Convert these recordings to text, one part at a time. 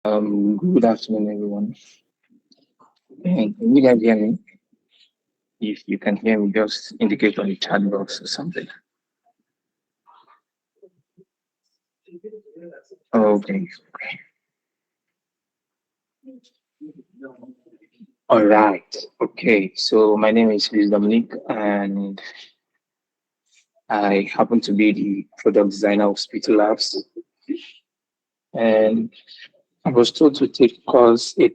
Good afternoon, everyone. Can you guys hear me? If you can hear me, just indicate on the chat box or something. Okay. All right. Okay. So my name is Luis Dominic, and I happen to be the product designer of Spital Labs. And I was told to take course, a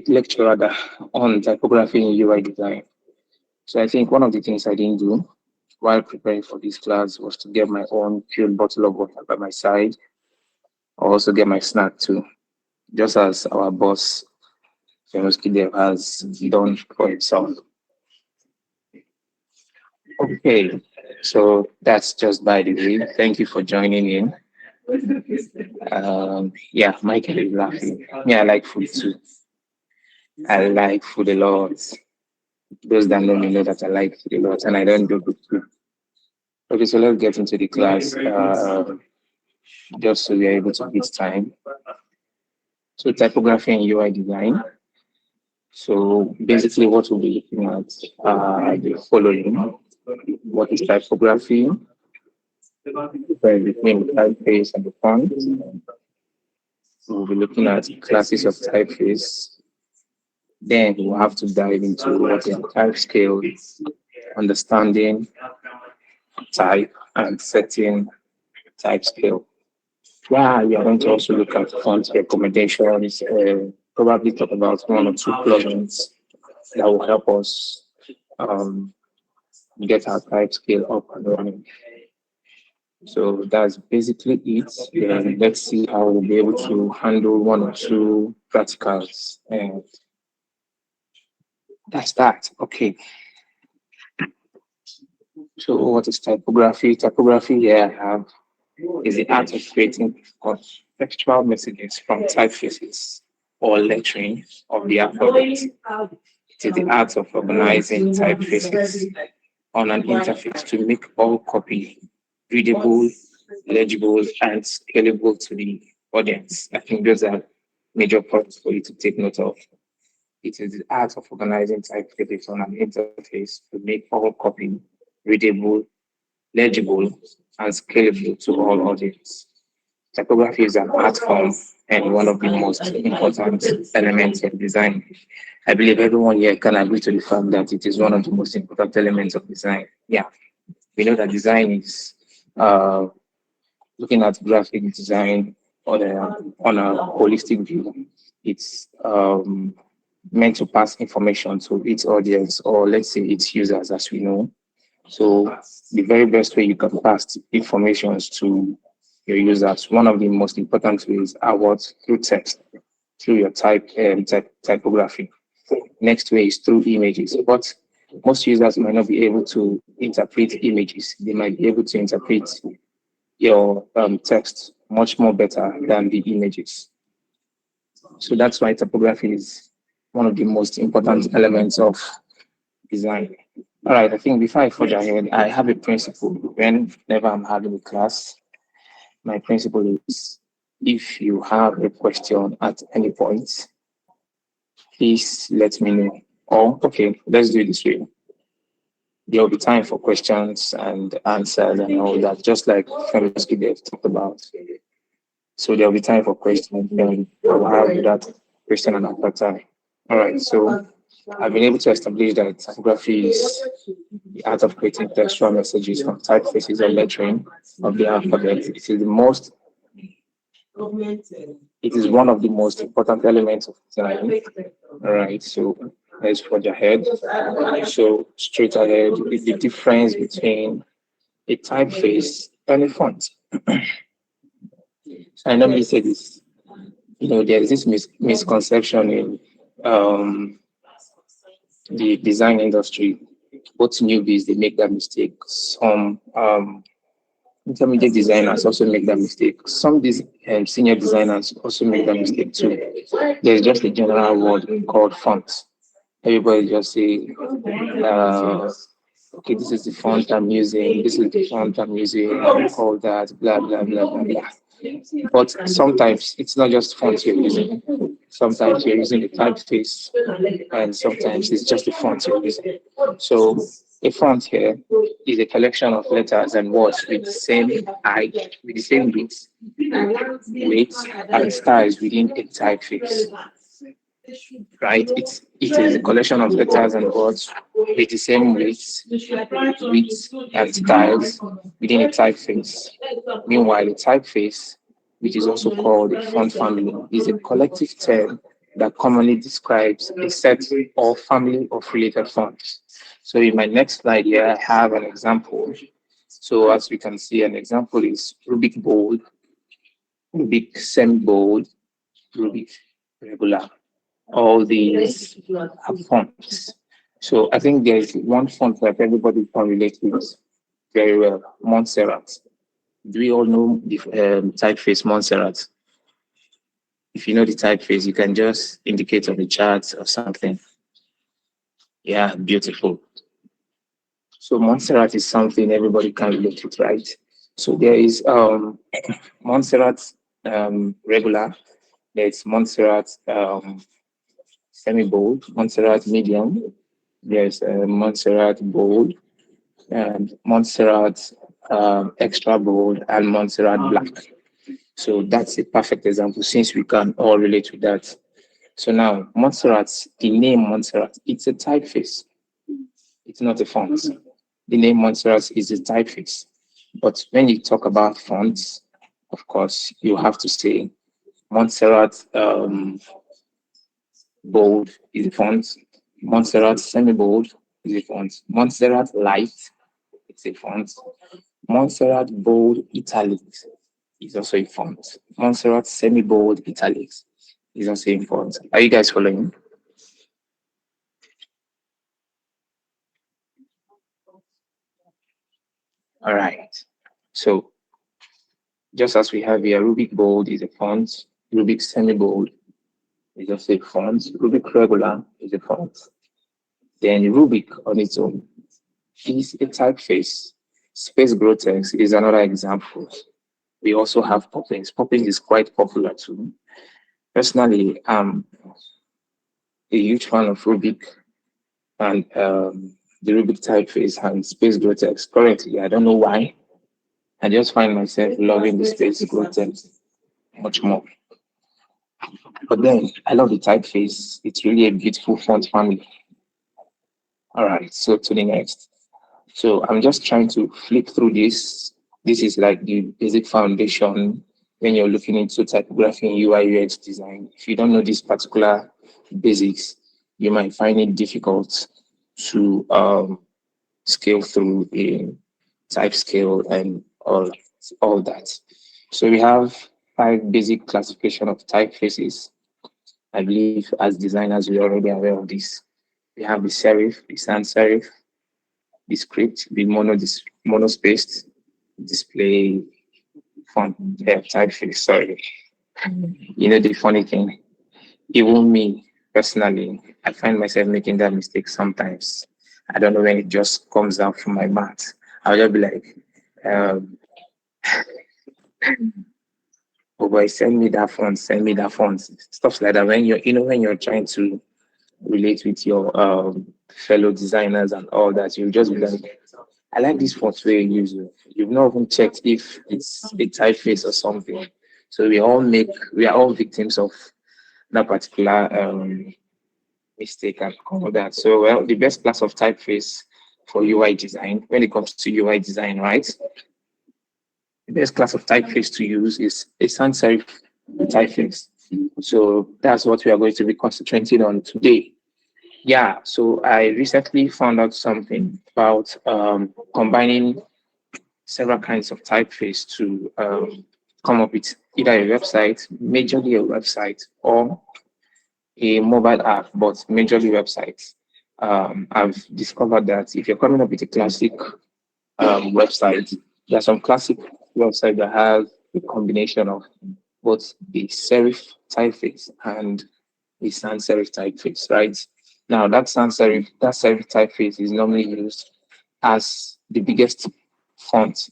lecture rather, on typography and UI design. So I think one of the things I didn't do while preparing for this class was to get my own filled bottle of water by my side. I also get my snack too, just as our boss, Famous Kidev, has done for himself. Okay, so that's just by the way. Thank you for joining in. Yeah, Michael is laughing. Yeah, I like food too. I like food a lot. Those that know me know that I like food a lot, and I don't do good food. Okay, so let's get into the class. Just so we're able to beat time. So typography and UI design. So basically, what we'll be looking at are the following: what is typography, between the typeface and the font. We'll be looking at classes of typeface. Then we'll have to dive into what is type scale, understanding type, and setting type scale. Yeah, we are going to also look at font recommendations, probably talk about one or two plugins that will help us um, get our type scale up and running. So that's basically it. Then let's see how we'll be able to handle one or two practicals. And that's that. Okay. So what is typography? Typography here I have is the art of creating contextual messages from typefaces or lettering of the alphabet. It is the art of organizing typefaces on an interface to make all copy readable, legible, and scalable to the audience. I think those are major points for you to take note of. It is the art of organizing typefaces on an interface to make all copy readable, legible, and scalable to all audience. Typography is an art form and one of the most important elements of design. I believe everyone here can agree to the fact that it is one of the most important elements of design. Yeah, we know that design is uh, looking at graphic design on a holistic view. It's meant to pass information to its audience, or let's say its users, as we know. So the very best way you can pass information to your users, one of the most important ways are what through text, through your typography. Next way is through images, but most users might not be able to interpret images. They might be able to interpret your text much more better than the images. So that's why typography is one of the most important elements of design. All right, I think before I forge ahead, I have a principle. Whenever I'm having a class, my principle is if you have a question at any point, please let me know. Or, okay, let's do it this way. There will be time for questions and answers and all that, just like Femiski they've talked about. So there will be time for questions, then we'll have that question and answer time. All right, so I've been able to establish that typography is the art of creating textual messages from typefaces or lettering of the alphabet. It is one of the most important elements of design. All right, so let's forge ahead. So straight ahead is the difference between a typeface and a font. So I normally say this, there is this misconception in the design industry. Both newbies, they make that mistake. Some intermediate designers also make that mistake. Some senior designers also make that mistake too. There's just a general word called font. Everybody just say, okay, this is the font I'm using, this is the font I'm using, I call that, blah, blah, blah, blah, blah. But sometimes it's not just font you're using. Sometimes you're using the typeface, and sometimes it's just the font you're using. So a font here is a collection of letters and words with the same height, with the same weight, and styles within a typeface. Right? It is a collection of letters and words with the same weights and styles within a typeface. Meanwhile, a typeface, which is also called a font family, is a collective term that commonly describes a set or family of related fonts. So in my next slide here, I have an example. So as we can see, an example is Rubik bold, Rubik semi-bold, Rubik regular. All these are fonts. So I think there is one font that everybody can relate with very well, Montserrat. Do we all know the typeface Montserrat? If you know the typeface, you can just indicate on the chart or something. Yeah, beautiful. So Montserrat is something everybody can relate with, right? So there is Montserrat regular, there's Montserrat semi-bold, Montserrat medium, there's Montserrat bold, and Montserrat extra bold, and Montserrat black. So that's a perfect example since we can all relate with that. So now Montserrat, the name Montserrat, it's a typeface. It's not a font. The name Montserrat is a typeface. But when you talk about fonts, of course, you have to say Montserrat bold is a font. Montserrat semi-bold is a font. Montserrat light, it's a font. Montserrat bold italics is also a font. Montserrat semi-bold italics is also a font. Are you guys following? All right. So just as we have here, Rubik bold is a font. Rubik semi-bold is also a font. Rubik regular is a font. Then Rubik on its own is a typeface. Space Grotex is another example. We also have Poppins. Poppins is quite popular too. Personally, I'm a huge fan of Rubik and the Rubik typeface and Space Grotex. Currently, I don't know why. I just find myself loving the Space Grotex much more. But then I love the typeface. It's really a beautiful font family. All right, so to the next. So I'm just trying to flip through this. This is like the basic foundation when you're looking into typography and UI UX design. If you don't know these particular basics, you might find it difficult to scale through a type scale and all that. So we have 5 basic classification of typefaces. I believe as designers we're already aware of this. We have the serif, the sans serif, the script, the monospaced, display font, typeface. Sorry. You know the funny thing, even me personally, I find myself making that mistake sometimes. I don't know when it just comes out from my mouth. I'll just be like, um, oh boy, send me that font, stuff like that. When when you're trying to relate with your fellow designers and all that, you just be like, I like this font where you use it. You've not even checked if it's a typeface or something. So we are all victims of that particular mistake and all that. So well, the best class of typeface for UI design, when it comes to UI design, right? The best class of typeface to use is a sans serif typeface. So that's what we are going to be concentrating on today. Yeah, so I recently found out something about combining several kinds of typeface to come up with either a website, majorly a website, or a mobile app, but majorly websites. I've discovered that if you're coming up with a classic website, there are some classic websites that have a combination of both the serif typeface and the sans serif typeface, right? Now that serif typeface is normally used as the biggest font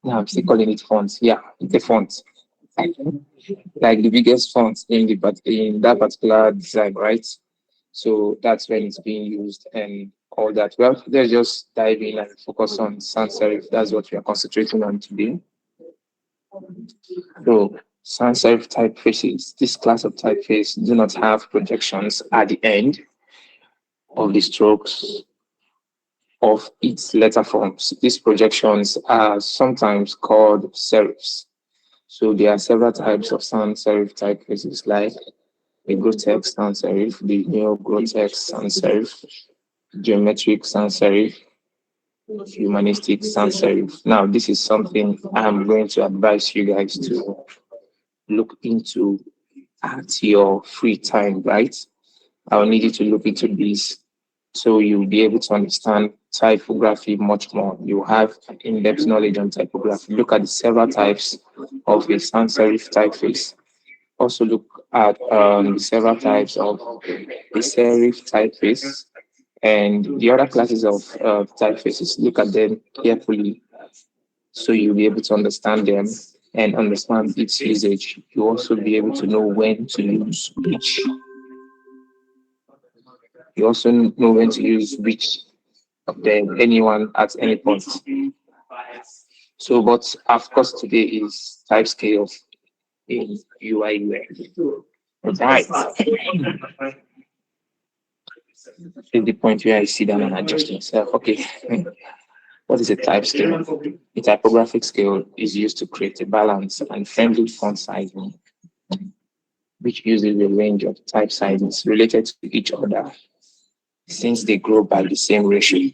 Now I'm still calling it fonts. Yeah, it's a font. Like the biggest font in in that particular design, right? So that's when it's being used and all that. Well, let's just dive in and focus on sans serif. That's what we are concentrating on today. So sans serif typefaces, this class of typeface do not have projections at the end of the strokes of its letter forms. These projections are sometimes called serifs. So there are several types of sans serif typefaces like the grotesque sans serif, the neo-grotesque sans serif, geometric sans serif, humanistic sans serif. Now, this is something I'm going to advise you guys to look into at your free time, right? I'll need you to look into this so you'll be able to understand typography much more. You have an in-depth knowledge on typography. Look at the several types of a sans serif typeface. Also look at the several types of the serif typeface and the other classes of typefaces. Look at them carefully so you'll be able to understand them and understand its usage. You'll also be able to know when to use which. You also know when to use which of them, anyone at any point. So, but of course, today is type scale in UI UX. Right. Is the point where I sit down and adjust myself. Okay. What is a type scale? A typographic scale is used to create a balanced and friendly font sizing, which uses a range of type sizes related to each other since they grow by the same ratio.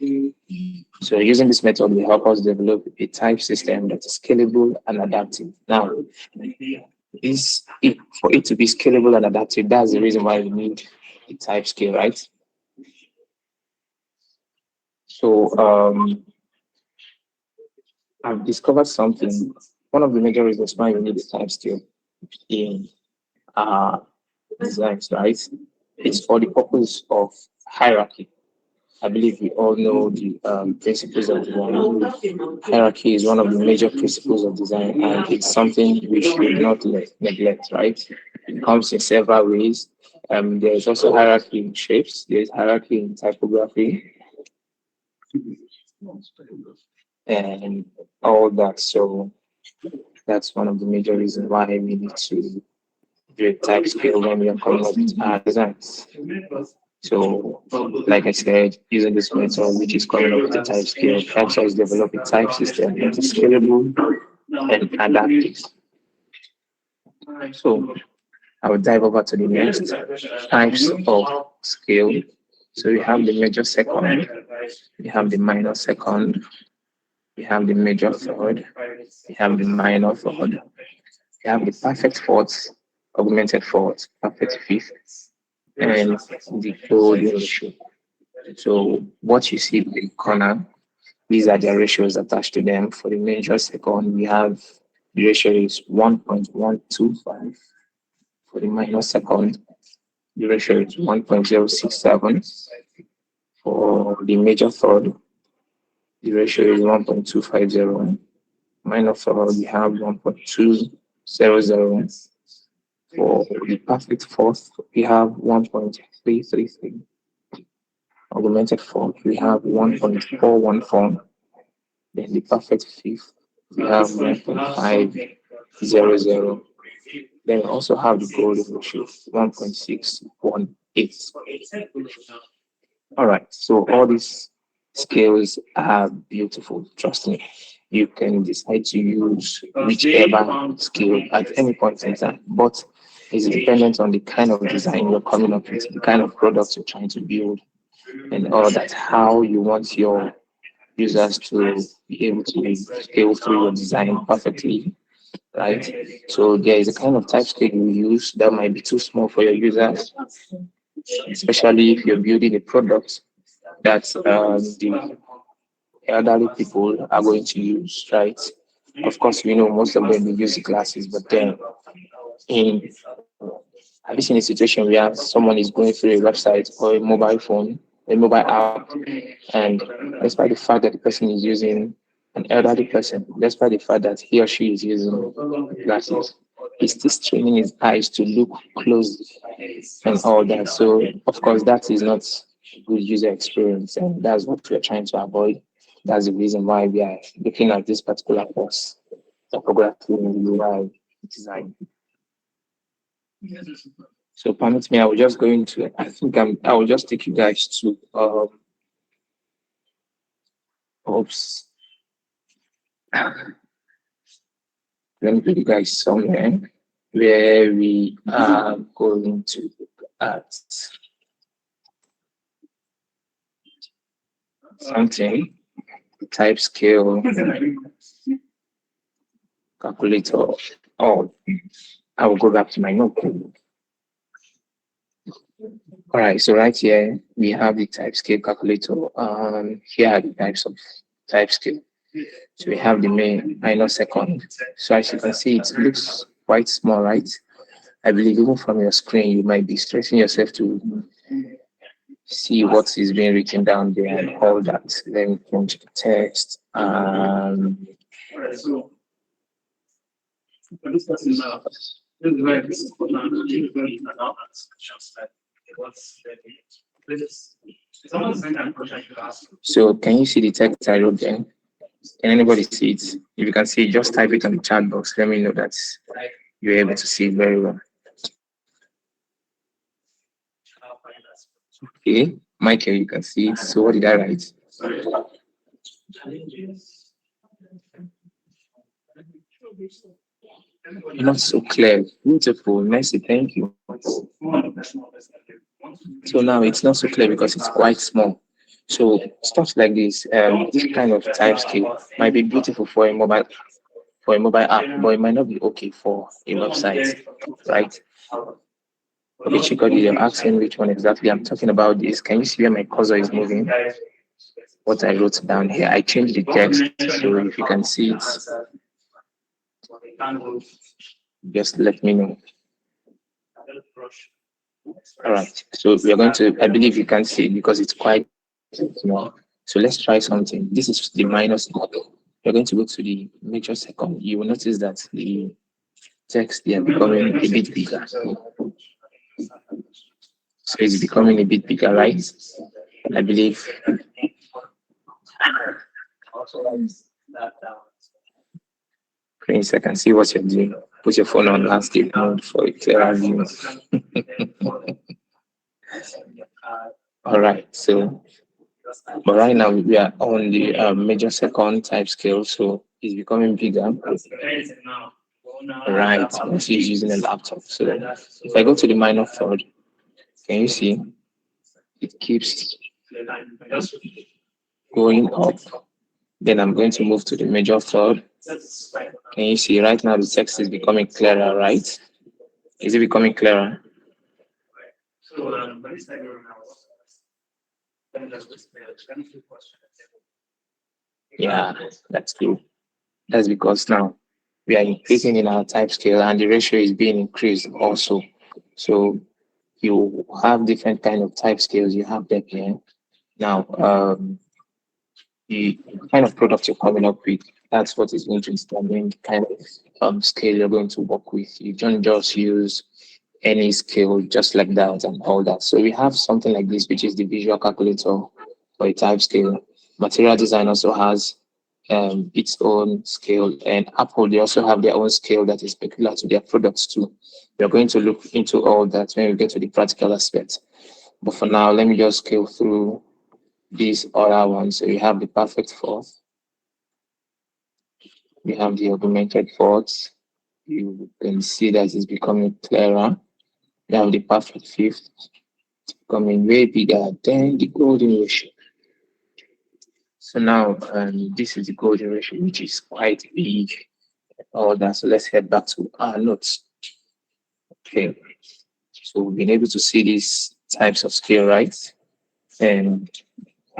So using this method will help us develop a type system that is scalable and adaptive. Now, for it to be scalable and adaptive, that's the reason why we need a type scale, right? So I've discovered something. One of the major reasons why we need a type scale in uh, designs, right? It's for the purpose of hierarchy. I believe we all know the principles of design. Hierarchy is one of the major principles of design, and it's something we should not neglect, right? It comes in several ways. There's also hierarchy in shapes, there's hierarchy in typography, and all that. So that's one of the major reasons why we need to do a type scale when we are coming up with our designs. So, like I said, using this method, which is coming up with a type scale, helps us develop a type system that is scalable and adaptive. So, I will dive over to the next types of scale. So, we have the major second, we have the minor second, we have the major third, we have the minor third, we have the perfect fourth, augmented fourth, perfect fifth, and the whole ratio. So what you see in the corner, these are the ratios attached to them. For the major second, we have the ratio is 1.125. For the minor second, the ratio is 1.067. For the major third, the ratio is 1.250. Minor third, we have 1.200. For the perfect fourth, we have 1.333. Augmented fourth, we have 1.414. Then the perfect fifth, we have 1.500. Then we also have the golden ratio, 1.618. All right, so all these scales are beautiful. Trust me. You can decide to use whichever scale at any point in time, but it's dependent on the kind of design you're coming up with, the kind of products you're trying to build, and all that, how you want your users to be able to scale through your design perfectly, right? So there is a kind of type scale you use that might be too small for your users, especially if you're building a product that the elderly people are going to use, right? Of course, we know most of them will use the glasses, but then in have you seen a situation where someone is going through a website or a mobile phone, a mobile app, and despite the fact that the person is using an elderly person, despite the fact that he or she is using glasses, he's still straining his eyes to look closely and all that. So, of course, that is not good user experience, and that's what we're trying to avoid. That's the reason why we are looking at this particular course, typography in UI design. So, permit me, I will just go into. I will just take you guys to. Oops. Let me put you guys somewhere where we are going to look at something, type scale calculator. Oh, I will go back to my notebook. All right, so right here we have the type scale calculator. Here are the types of type scale. So we have the main minor second. So as you can see, it looks quite small, right? I believe even from your screen, you might be stressing yourself to see what is being written down there and all that. Let me change the text. So can you see the text I wrote there? Can anybody see it? If you can see it, just type it on the chat box. Let me know that you're able to see it very well. Okay, Michael, you can see it. So what did I write? Not so clear. Beautiful. Mercy, thank you. So now it's not so clear because it's quite small. So stuff like this kind of type scale might be beautiful for a mobile app, but it might not be okay for a website, right? Which you're asking which one exactly I'm talking about this. Can you see where my cursor is moving? What I wrote down here. I changed the text, so if you can see it, just let me know. All right. So we are going to, I believe you can see it because it's quite small. So let's try something. This is the minus model. We're going to go to the major second. You will notice that the text they are becoming a bit bigger. So it's becoming a bit bigger, right? I believe. Prince, I can see what you're doing. Put your phone on landscape mode for a clearer view. All right. So, but right now we are on the major second type scale, so it's becoming bigger. Right. She's using a laptop. So if I go to the minor third, can you see it keeps going up? Then I'm going to move to the major third. Can you see right now the text is becoming clearer, right? Is it becoming clearer? Yeah, that's good. That's because now we are increasing in our type scale and the ratio is being increased also. So you have different kind of type scales you have them here. Now, the kind of product you're coming up with, that's what is going to determine the kind of scale you're going to work with. You don't just use any scale just like that and all that. So we have something like this, which is the visual calculator for a type scale. Material design also has its own scale, and Apple they also have their own scale that is peculiar to their products too. We're going to look into all that when we get to the practical aspect. But for now, let me just scale through these other ones. So we have the perfect fourth, we have the augmented fourth. You can see that it's becoming clearer. We have the perfect fifth, becoming way bigger than the golden ratio. So now this is the golden ratio, which is quite big. All that. So let's head back to our notes. Okay. So we've been able to see these types of scale, right? And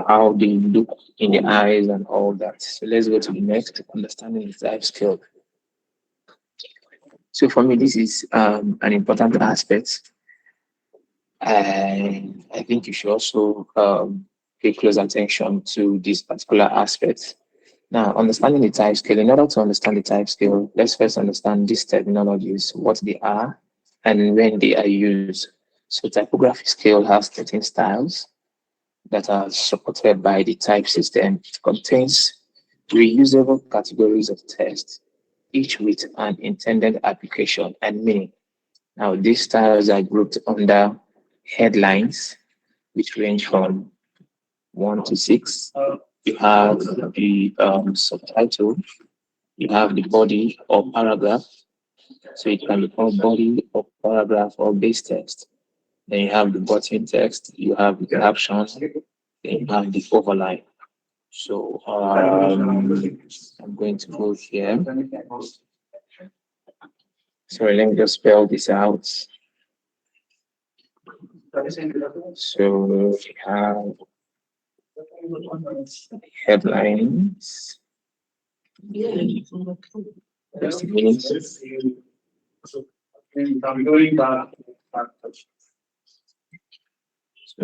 how they look in the eyes and all that. So let's go to the next, understanding the type scale. So for me, this is an important aspect. And I think you should also pay close attention to this particular aspect Now, understanding the type scale. In order to understand the type scale, let's first understand these terminologies, what they are, and when they are used. So, typography scale has 13 styles that are supported by the type system. It contains reusable categories of text, each with an intended application and meaning. Now, these styles are grouped under headlines, which range from 1 to 6. You have the subtitle, you have the body or paragraph. So it can be called body or paragraph or base text. Then you have the button text, you have the caption, then you have the overline. So I'm going to go here. Sorry, let me just spell this out. So we have headlines. Just a minute. So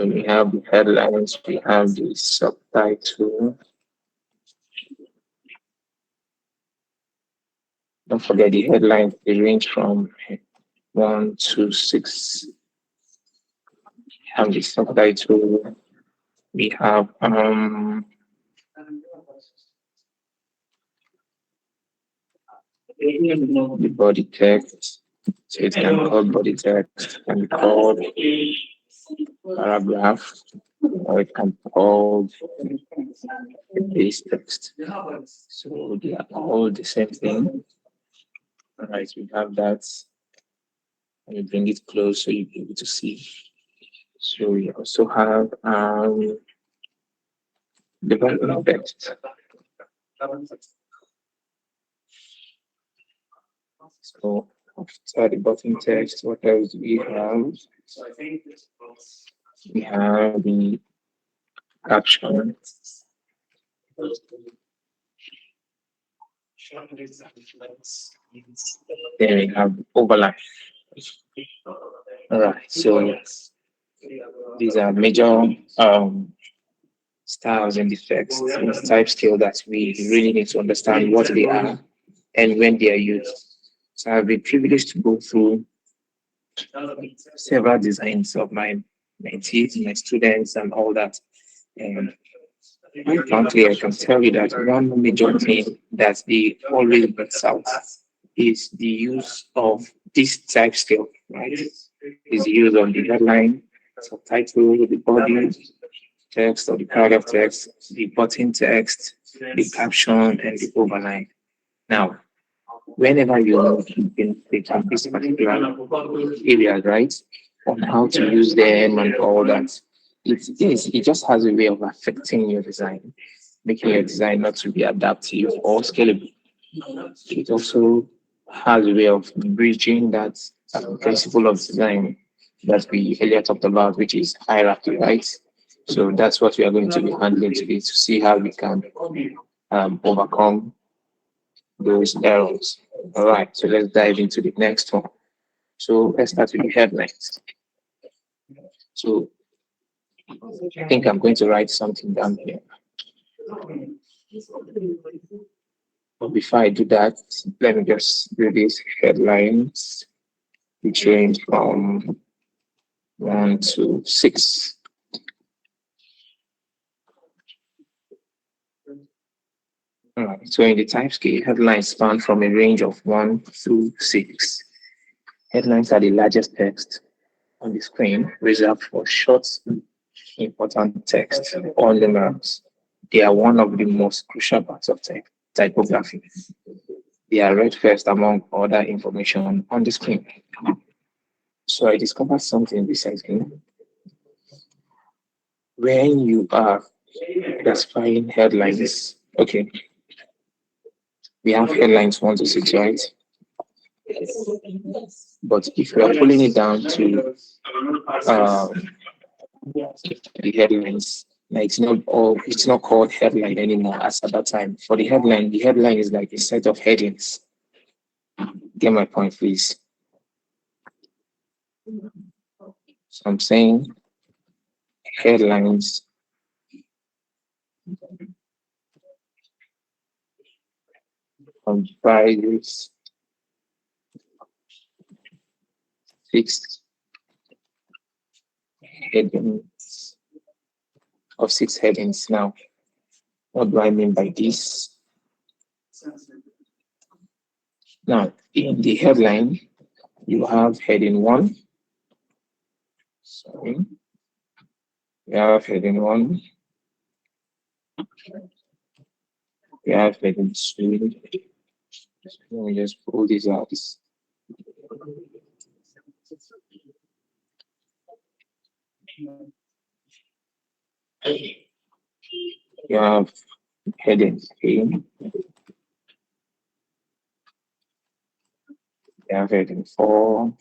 we have the headlines, we have the subtitle. Don't forget the headlines, they range from 1 to 6. We have the subtitle, we have the body text. So it can be called body text, can be called paragraph, or it can be called a base text. So they are all the same thing. All right, we have that. Let me bring it close so you'll be able to see. So we also have development text. So after the button text, what else do we have? We have the caption. Then we have overlap. All right, so these are major styles and defects in type scale that we really need to understand what they are and when they are used. So I've been privileged to go through several designs of my mentees, my students, and all that. And frankly, I can tell you that one major thing that they always brings out is the use of this type scale, right? Is the use of the headline, subtitle, the body text or the paragraph text, the button text, the caption, and the overline. Now, whenever you can pick up this particular area, right, on how to use them and all that, it just has a way of affecting your design, making your design not to be adaptive or scalable. It also has a way of bridging that principle of design that we earlier talked about, which is hierarchy, right? So that's what we are going to be handling today to see how we can overcome those errors. All right, so let's dive into the next one. So let's start with the headlines. So I think I'm going to write something down here. But before I do that, let me just do these headlines, which range from 1 to 6. All right, so in the type scale, headlines span from a range of 1 through 6. Headlines are the largest text on the screen, reserved for short, important text or numerals. They are one of the most crucial parts of typography. They are read first among other information on the screen. So I discovered something recently. When you are classifying headlines, okay, we have headlines 1 to 6, right? But if we are pulling it down to uh, the headlines, like it's not called headline anymore as at that time. For the headline is like a set of headings. Get my point, please. So I'm saying headlines comprises six headings of six headings. Now, what do I mean by this? Now, in the headline, you have heading 1. Sorry. We have heading 1. We have heading 2. Let me just pull these out. You have heading 3. You have heading 4.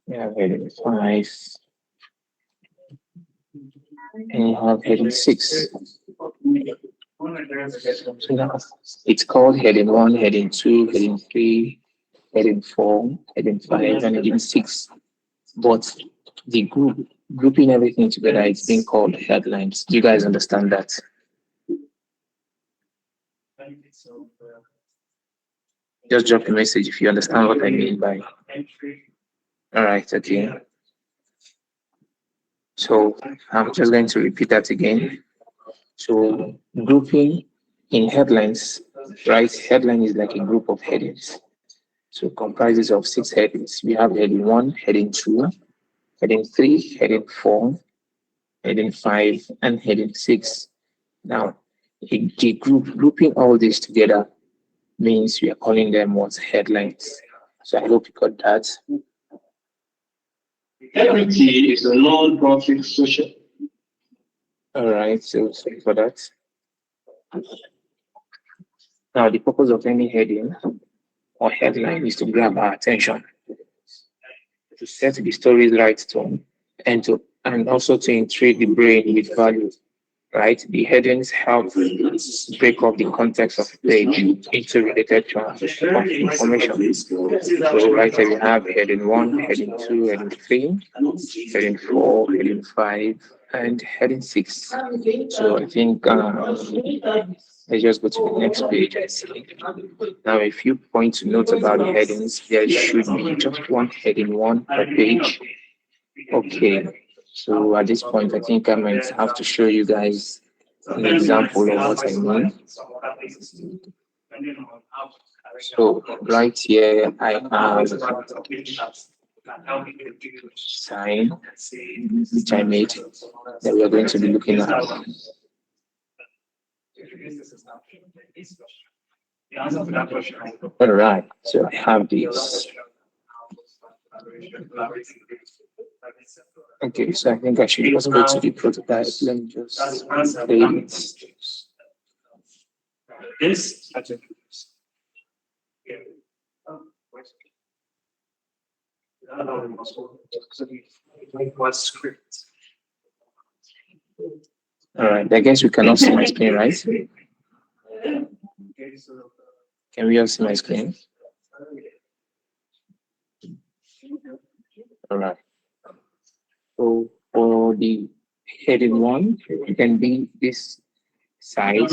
You have heading 5. And you have heading 6. So now it's called heading 1, heading 2, heading 3, heading 4, heading 5, and heading 6. But the grouping everything together, it's being called headlines. Do you guys understand that? Just drop a message if you understand what I mean by. All right, okay. So I'm just going to repeat that again. So grouping in headlines, right? Headline is like a group of headings. So it comprises of 6 headings. We have heading 1, heading 2, heading 3, heading 4, heading 5, and heading 6. Now, the grouping all this together means we are calling them what headlines. So I hope you got that. Equity is a non-profit social. All right, so sorry for that. Now, the purpose of any heading or headline is to grab our attention, to set the story's right tone, and also to intrigue the brain with value. Right? The headings help break up the context of the page into related chunks of information. So right here we have heading 1, heading 2, heading 3, heading 4, heading 5, and heading 6. So I think let's just go to the next page and see. Now a few points to note about the headings. There should be just one heading 1 per page. Okay. So at this point, I think I might have to show you guys an example of what I mean. So right here, I have sign which I made that we are going to be looking at. All right, so I have this. Okay, so I think I should just go to the prototype. Let me just play it. This script. All right, I guess we cannot see my screen, right? Can we all see my screen? All right. So for the heading 1, it can be this size.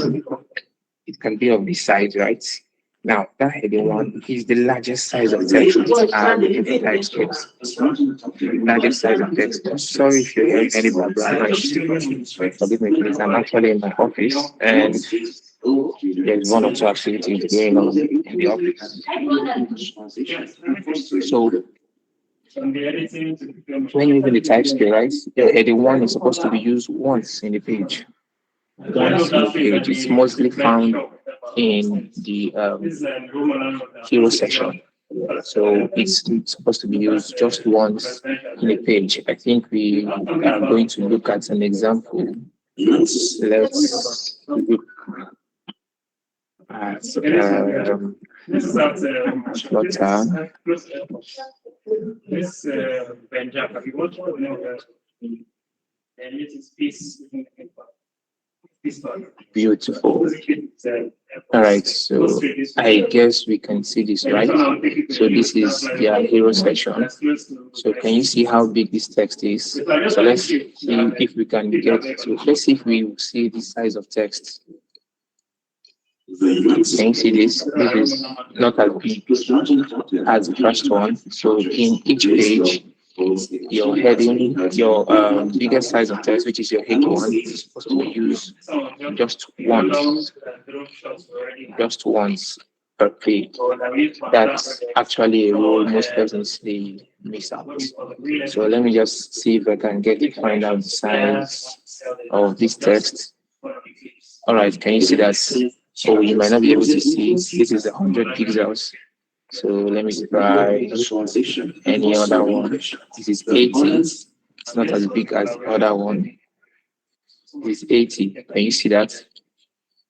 It can be of this size, right? Now, that heading 1 is the largest size of text in the TypeScript. Largest size of text. Sorry if you hear any background noise. Forgive me, please. I'm actually in my office and there's 1 or 2 activities going on in the office. So when using the TypeScript, right, the heading 1 is supposed to be used once in the page. Once in the page. It's mostly found in the hero section. So it's supposed to be used just once in a page. I think we are going to look at an example. Let's look at Flutter. This Benjamin, have you watched and it is peace. Beautiful. All right, so I guess we can see this, right? So this is their hero section. So can you see how big this text is? So let's see if we can get to, let's see if we see the size of text. Can you see this? This is not as big as the first one. So in each page, your heading, your biggest size of text, which is your H1, is supposed to be used just once, just once per page. That's actually a rule most persons they miss out. So let me just see if I can get to find out the size of this text. All right, can you see that? So you might not be able to see. This is 100 pixels. So let me try any other one. This is 80. It's not as big as the other one. This is 80. Can you see that?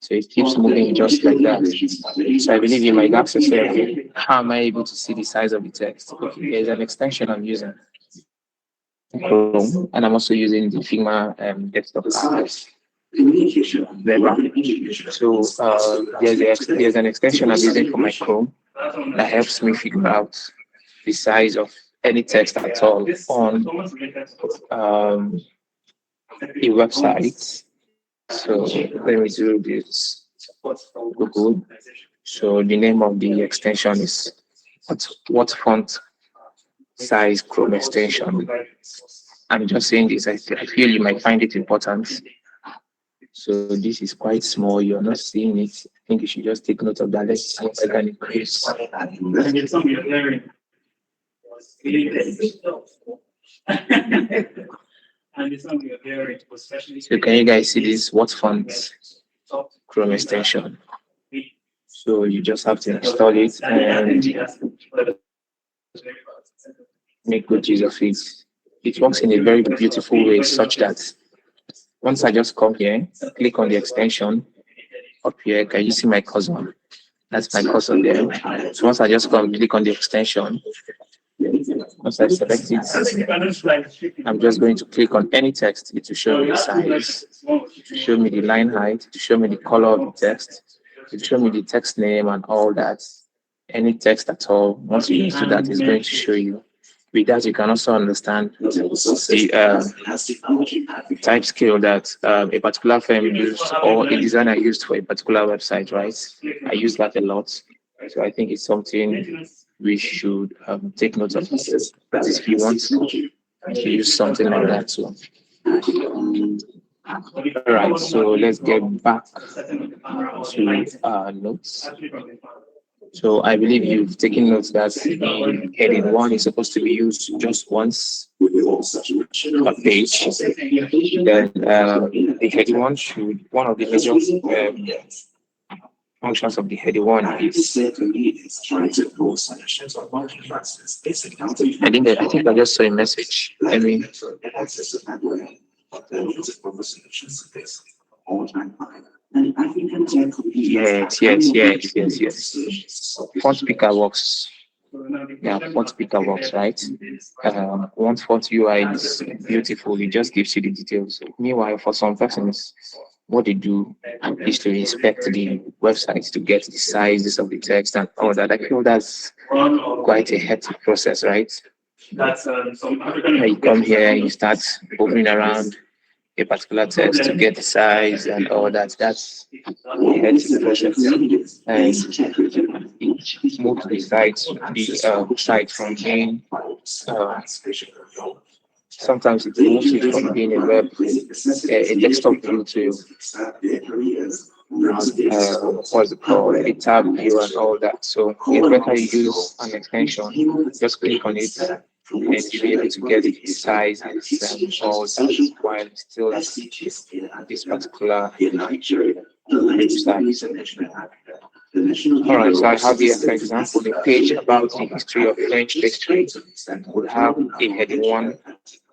So it keeps moving just like that. So I believe you might ask yourself, how am I able to see the size of the text? Okay, there's an extension I'm using, Chrome, and I'm also using the Figma desktop app. So there's an extension I'm using for my Chrome that helps me figure out the size of any text at all on a website. So let me do this. Google. So the name of the extension is what font size Chrome extension. I'm just saying this. I feel you might find it important. So this is quite small. You're not seeing it. I think you should just take note of that. Let's see if I can increase. So can you guys see this? What font Chrome extension? So you just have to install it and make good use of it. It works in a very beautiful way, such that once I just come here, click on the extension up here. Can you see my cursor? That's my cursor there. So once I just come, click on the extension. Once I select it, I'm just going to click on any text. It will show me the size, to show me the line height, to show me the color of the text, to show me the text name and all that. Any text at all. Once you do that, it's going to show you. With that, you can also understand the type scale that a particular firm used or a designer used for a particular website, right? I use that a lot. So I think it's something we should take note of. That is, if you want to use something like that. So, all right, so let's get back to notes. So I believe you've taken notes that the heading one is supposed to be used just once per page. Then the heading one should, one of the major functions of the heading one is I think I just saw a message. I mean, yes. Font picker works. Yeah, font picker works, right? One font UI is beautiful. It just gives you the details. Meanwhile, for some persons, what they do is to inspect the website to get the sizes of the text and all that. I feel that's quite a hectic process, right? You come here, you start moving around a particular text to get the size and all that. That's a hectic process. And it moves the site from being sometimes it moves it from being a desktop view to what's it called, a tab view and all that. So it's better you use an extension, just click on it and you'll be able to get the size and all that while still this particular size. All right, so I have here, for example, a page about the history of French pastry would have a heading one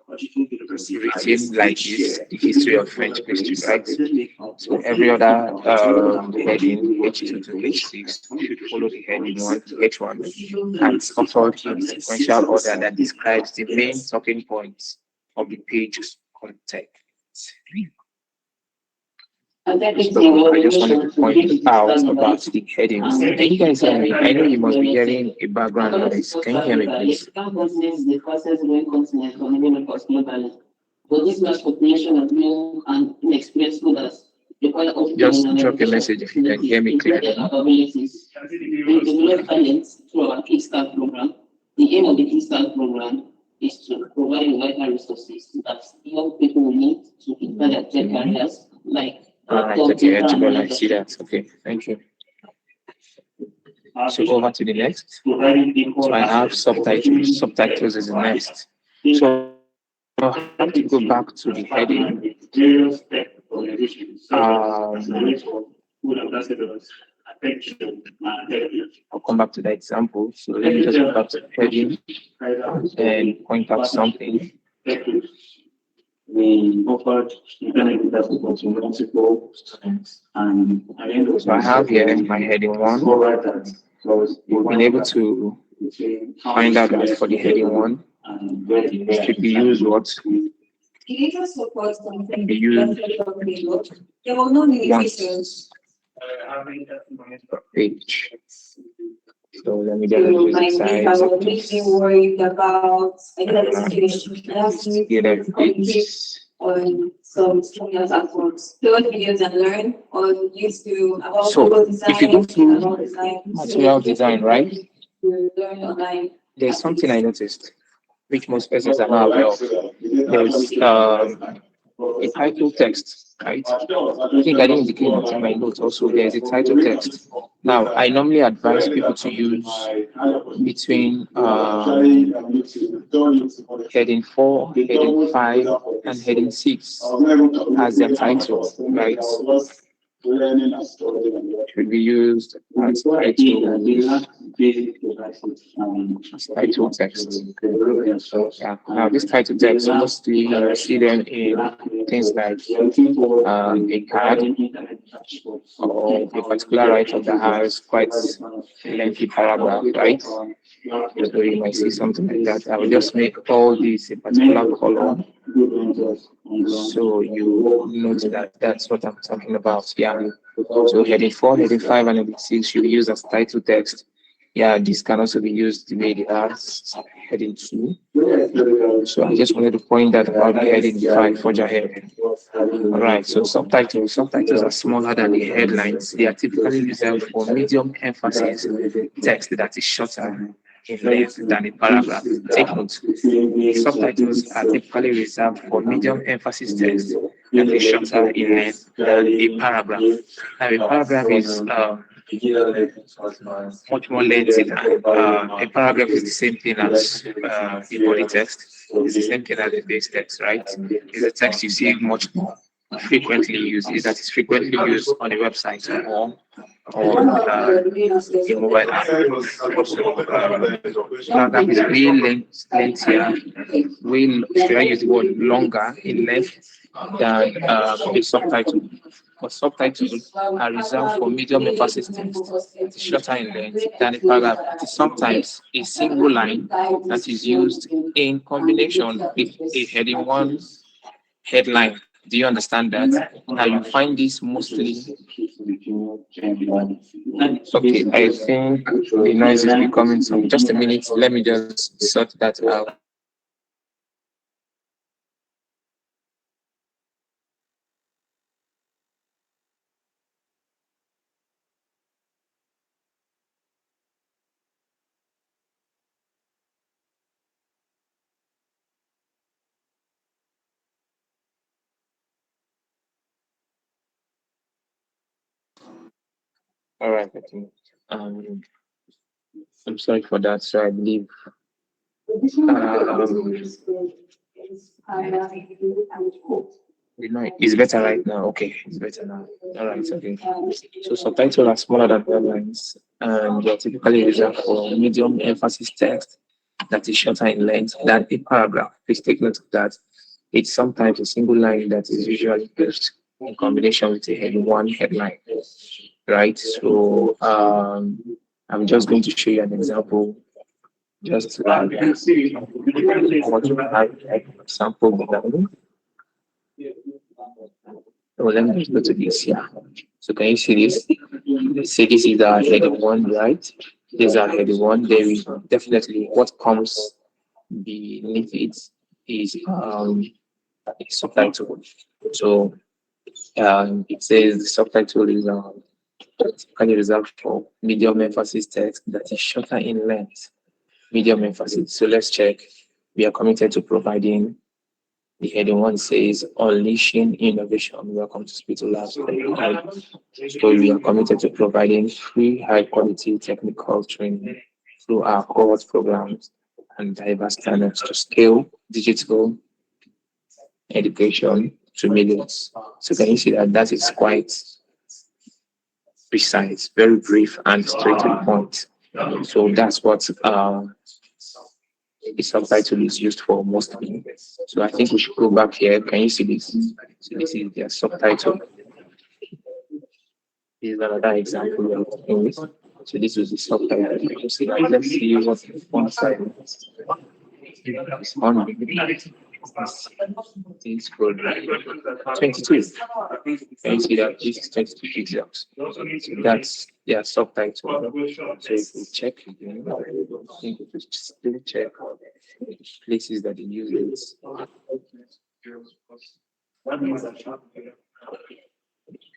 written like this, the history of French pastry, right? So every other heading, H2 to H6, should follow the heading 1 to H1 and sorted in sequential order that describes the main talking points of the page's content. So I just wanted to point out about the headings. Can you guys hear me? I know you must be hearing a background noise. Can you hear me, please? The fastest growing continent on the globally. But this large population of young and inexperienced coders Just drop a message if you can hear me clearly. We develop talents through our Kickstart program. The aim of the Kickstart program is to provide vital resources that young people will need to prepare their tech careers, like Alright, okay, I see that. Okay, thank you. So over to the next. So I have subtitles. Subtitles is the next. So I have to go back to the heading. I'll come back to the example. So let me just go back to the heading and point out something. We offered internet accessible to multiple students, and so I have here my heading one. We've been able to find out that for the heading one, it should be used what? Be used once per page. So let me just use the size of this. Worried about Get everything. on some tutorials at once. Learn videos and learn on YouTube about So logo design, if you go through about design, material design, right? you learn online. There's something I noticed, which most persons are not aware of. There's a title text, right? I think I didn't indicate that in my notes also. There's a title text. Now, I normally advise people to use between heading 4, heading 5, and heading 6 as their title, right? Should be used as title text. Yeah. Now, this title text, mostly you see them in things like a card or a particular item that has quite a lengthy paragraph, right? So you might see something like that. I will just make all these a particular color. So you note that that's what I'm talking about. Yeah. So heading 4, heading 5, and heading 6 should be used as title text. Yeah, this can also be used the way they are heading 2. So I just wanted to point that about the heading 5 for your head. All right, so subtitles are smaller than the headlines. They are typically reserved for medium emphasis text that is shorter in length than a paragraph. Take note. Subtitles are typically reserved for medium emphasis text that is shorter in length than a paragraph. Now, a paragraph is much more lengthy than a paragraph is the same thing as the body text. It's the same thing as the base text, right? It's a text you see much more frequently used. Is that it's frequently used on a website or on a mobile app. Paragraph is way lengthier, should I use the word longer in length than a subtitle. But subtitles are reserved for medium emphasis text. It is shorter in length than a paragraph. It is sometimes a single line that is used in combination with a heading 1 headline. Do you understand that? Now you find this mostly. Okay, I think the noise is becoming some. Just a minute. Let me just sort that out. All right, I think. I'm sorry for that. So I believe. The noise is better right now. Okay, it's better now. All right, okay. So subtitles are smaller than headlines, and they're typically reserved for medium emphasis text that is shorter in length than a paragraph. Please take note of that. It's sometimes a single line that is usually used in combination with a heading 1 headline, right? So I'm just going to show you an example. Just to have what you have example below. So let me just go to this here. So can you see this? Say this is our heading 1, right? This is our heading 1. There is definitely what comes beneath it is a subtitle. So It says the subtitle is typically reserved for medium emphasis text that is shorter in length. Medium emphasis. So let's check. We are committed to providing. The heading one says unleashing innovation. Welcome to Spittle Labs. So we are committed to providing free, high quality technical training through our cohort programs and diverse channels to scale digital education to millions. So can you see that that is quite precise, very brief, and straight to the point. So that's what the subtitle is used for mostly. So I think we should go back here. Can you see this? So this is their subtitle. This is another example we are working with. So this is the subtitle. You can see, let's see what the font size is. It's on this scroll down. 22. Can you see that this is 22 pixels? So that's their subtitle. So if we check again, I think if we still check places that they use it.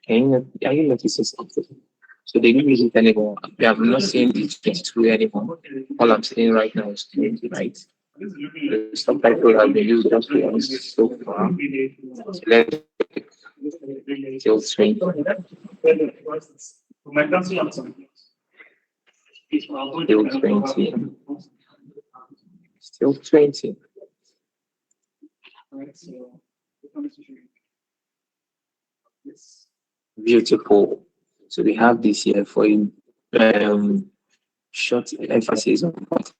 Can you notice something? So they don't use it anymore. We have not seen the 22 anymore. All I'm saying right now is 20, right? The subtitle has been used just once so far. So let's still 20. Still 20. Still 20. Beautiful. So we have this here for short emphasis on what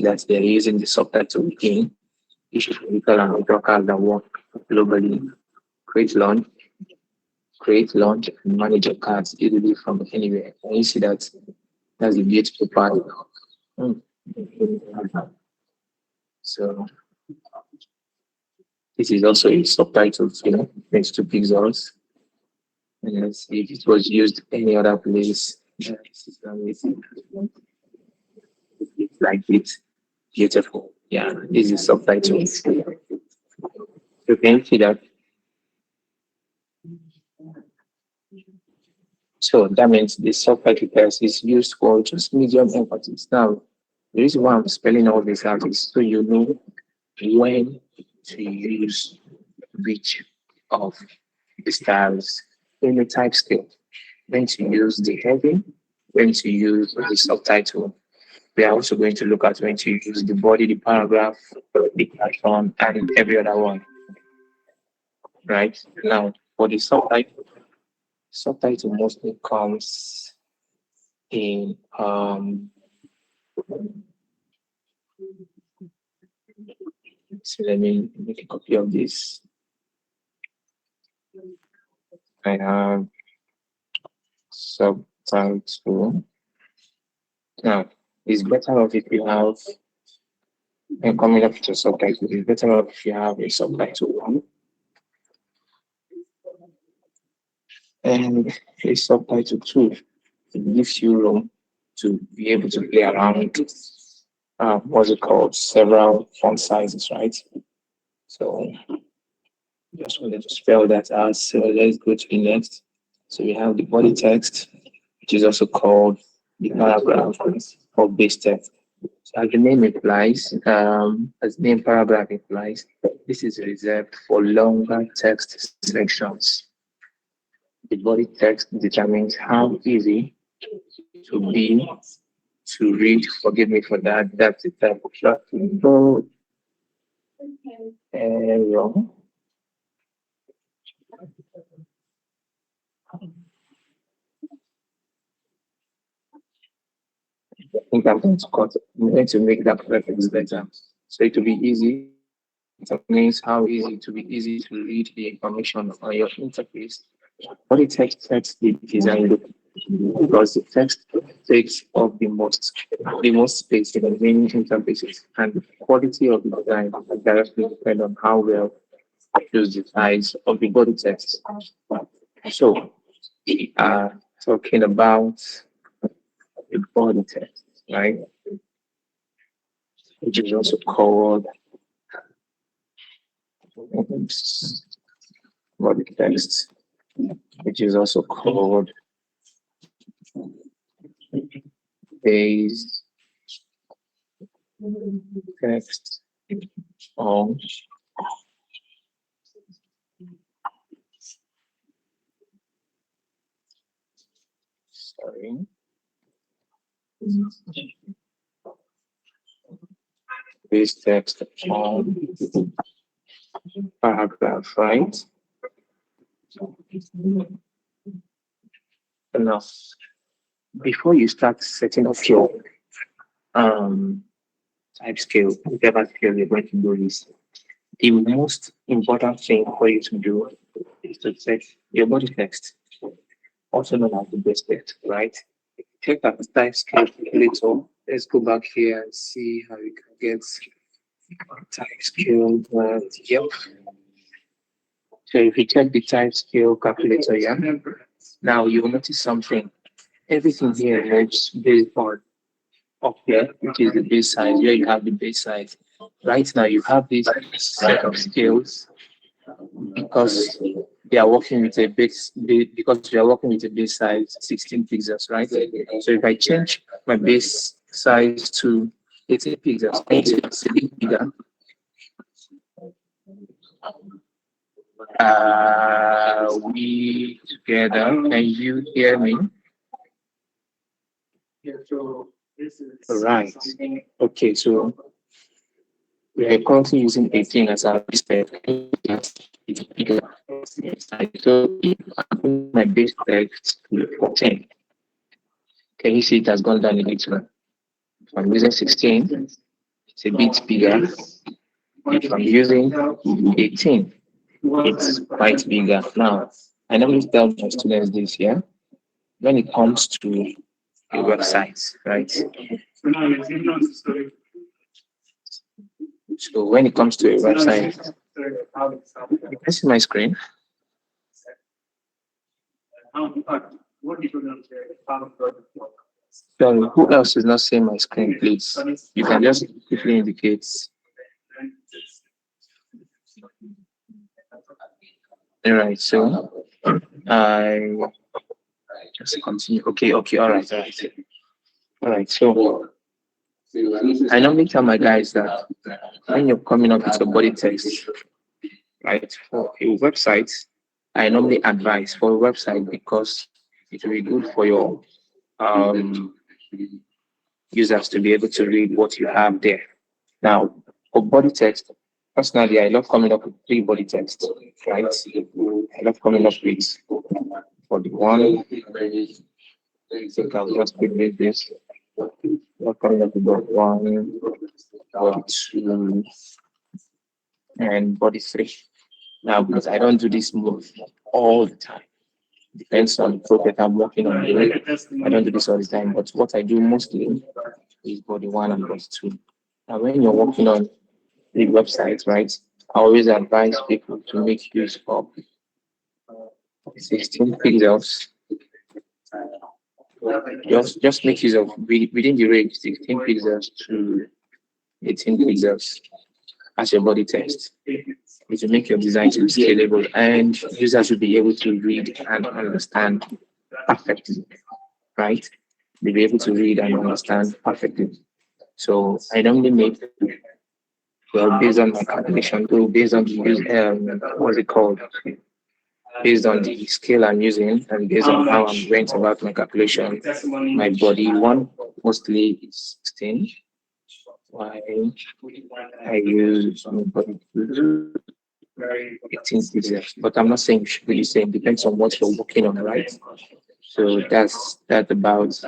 that they're using the subtitle again. Issues critical and broadcast that work globally. Create launch, and manage your cards easily from anywhere. And you see that that's a beautiful part. Mm. So this is also a subtitle to next to pixels. And let's see if it was used any other place. Yeah, this is amazing. Like it. Beautiful. Yeah, this is subtitle. You can see that. So that means the subtitle test is used for just medium emphasis. Now, the reason why I'm spelling all this out is so you know when to use which of the styles in the type scale. When to use the heading, when to use the subtitle. We are also going to look at when to use the body, the paragraph, the caption, and every other one. Right? Now, for the subtitle mostly comes in so let me make a copy of this. I have subtitle. Now, it's better off if you have and coming up to subtitle. It's better off if you have a subtitle one and a subtitle two. It gives you room to be able to play around what's it called? Several font sizes, right? So just wanted to spell that out. So let's go to the next. So we have the body text, which is also called the paragraph or base text. So as the name implies, as the name paragraph implies, this is reserved for longer text sections. The body text determines how easy to be to read. Forgive me for that. That's the type of short. So, wrong. I think I'm going to cut. I'm going to make that prefix better. So it will be easy. It means how easy to be easy to read the information on your interface. Body text sets the design look because the text takes up the most space in the main interfaces, and the quality of the design directly depend on how well use the size of the body text. So we are talking about the body text, right? Which is also called body text, which is also called base text or sorry, base text on paragraph, right? Now, before you start setting up your type scale, whatever scale you're going to do is, the most important thing for you to do is to set your body text, also known as the base text, right? Check that type scale calculator. Let's go back here and see how you can get type scale. Yep. So if you check the type scale calculator, yeah. Now you will notice something. Everything here moves based on up here, which is the base size, where you have the base size. Right now you have this set of scales because they are working with a because we are working with a base size 16 pixels, right? So if I change my base size to 18 pixels, it's a bit bigger. We together, can you hear me? Right. Okay, so we are currently using 18 as our base text. So if I put my base text to 14, can you see it has gone down a little? If I'm using 16, it's a bit bigger. If I'm using 18, it's quite bigger. Now, I normally tell my students this, yeah? When it comes to a website, right? So when it comes to a website, you can see my screen. So who else is not seeing my screen, please? You can just quickly indicate. All right, so I just continue. Okay, all right. So I normally tell my guys that when you're coming up with a body text, right, for a website, I normally advise for a website because it will be good for your um, users to be able to read what you have there. Now, for body text, personally, I love coming up with three body texts, right? I love coming up with for the one. I think I'll just quickly this. Love coming up with body one, body two, and body three. Now, because I don't do this move all the time, depends on the project I'm working on. I don't do this all the time, but what I do mostly is body one and body two. Now, when you're working on the website, right, I always advise people to make use of 16 pixels. Just make use of within the range 16 pixels to 18 pixels as your body text. It will make your design to be scalable and users will be able to read and understand perfectly, right? They'll be able to read and understand perfectly. So I normally make, well, based on my calculation, based on the use, what's it called? Based on the scale I'm using and based on how I'm going about my calculation, my body one mostly is 16. Why I use my body two, 18 pixels. But I'm not saying you should really say it depends on what you're working on, right? So that's about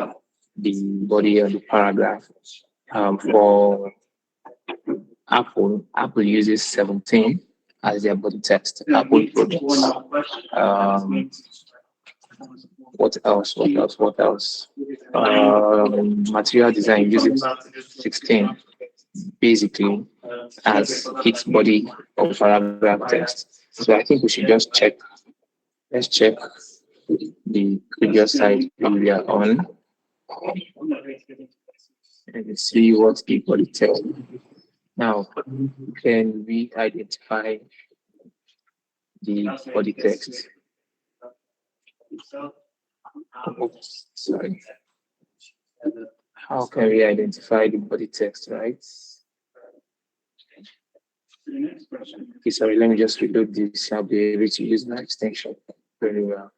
the body of the paragraph. For Apple uses 17 as their body text. Apple products. What else? Material design uses 16 basically as its body of paragraph text. So I think we should just check. Let's check the previous site we are on and see what the body text. Now, can we identify the body text. Oops, sorry. How can we identify the body text, right? Okay, sorry, let me just reload this. I'll be able to use my extension very well.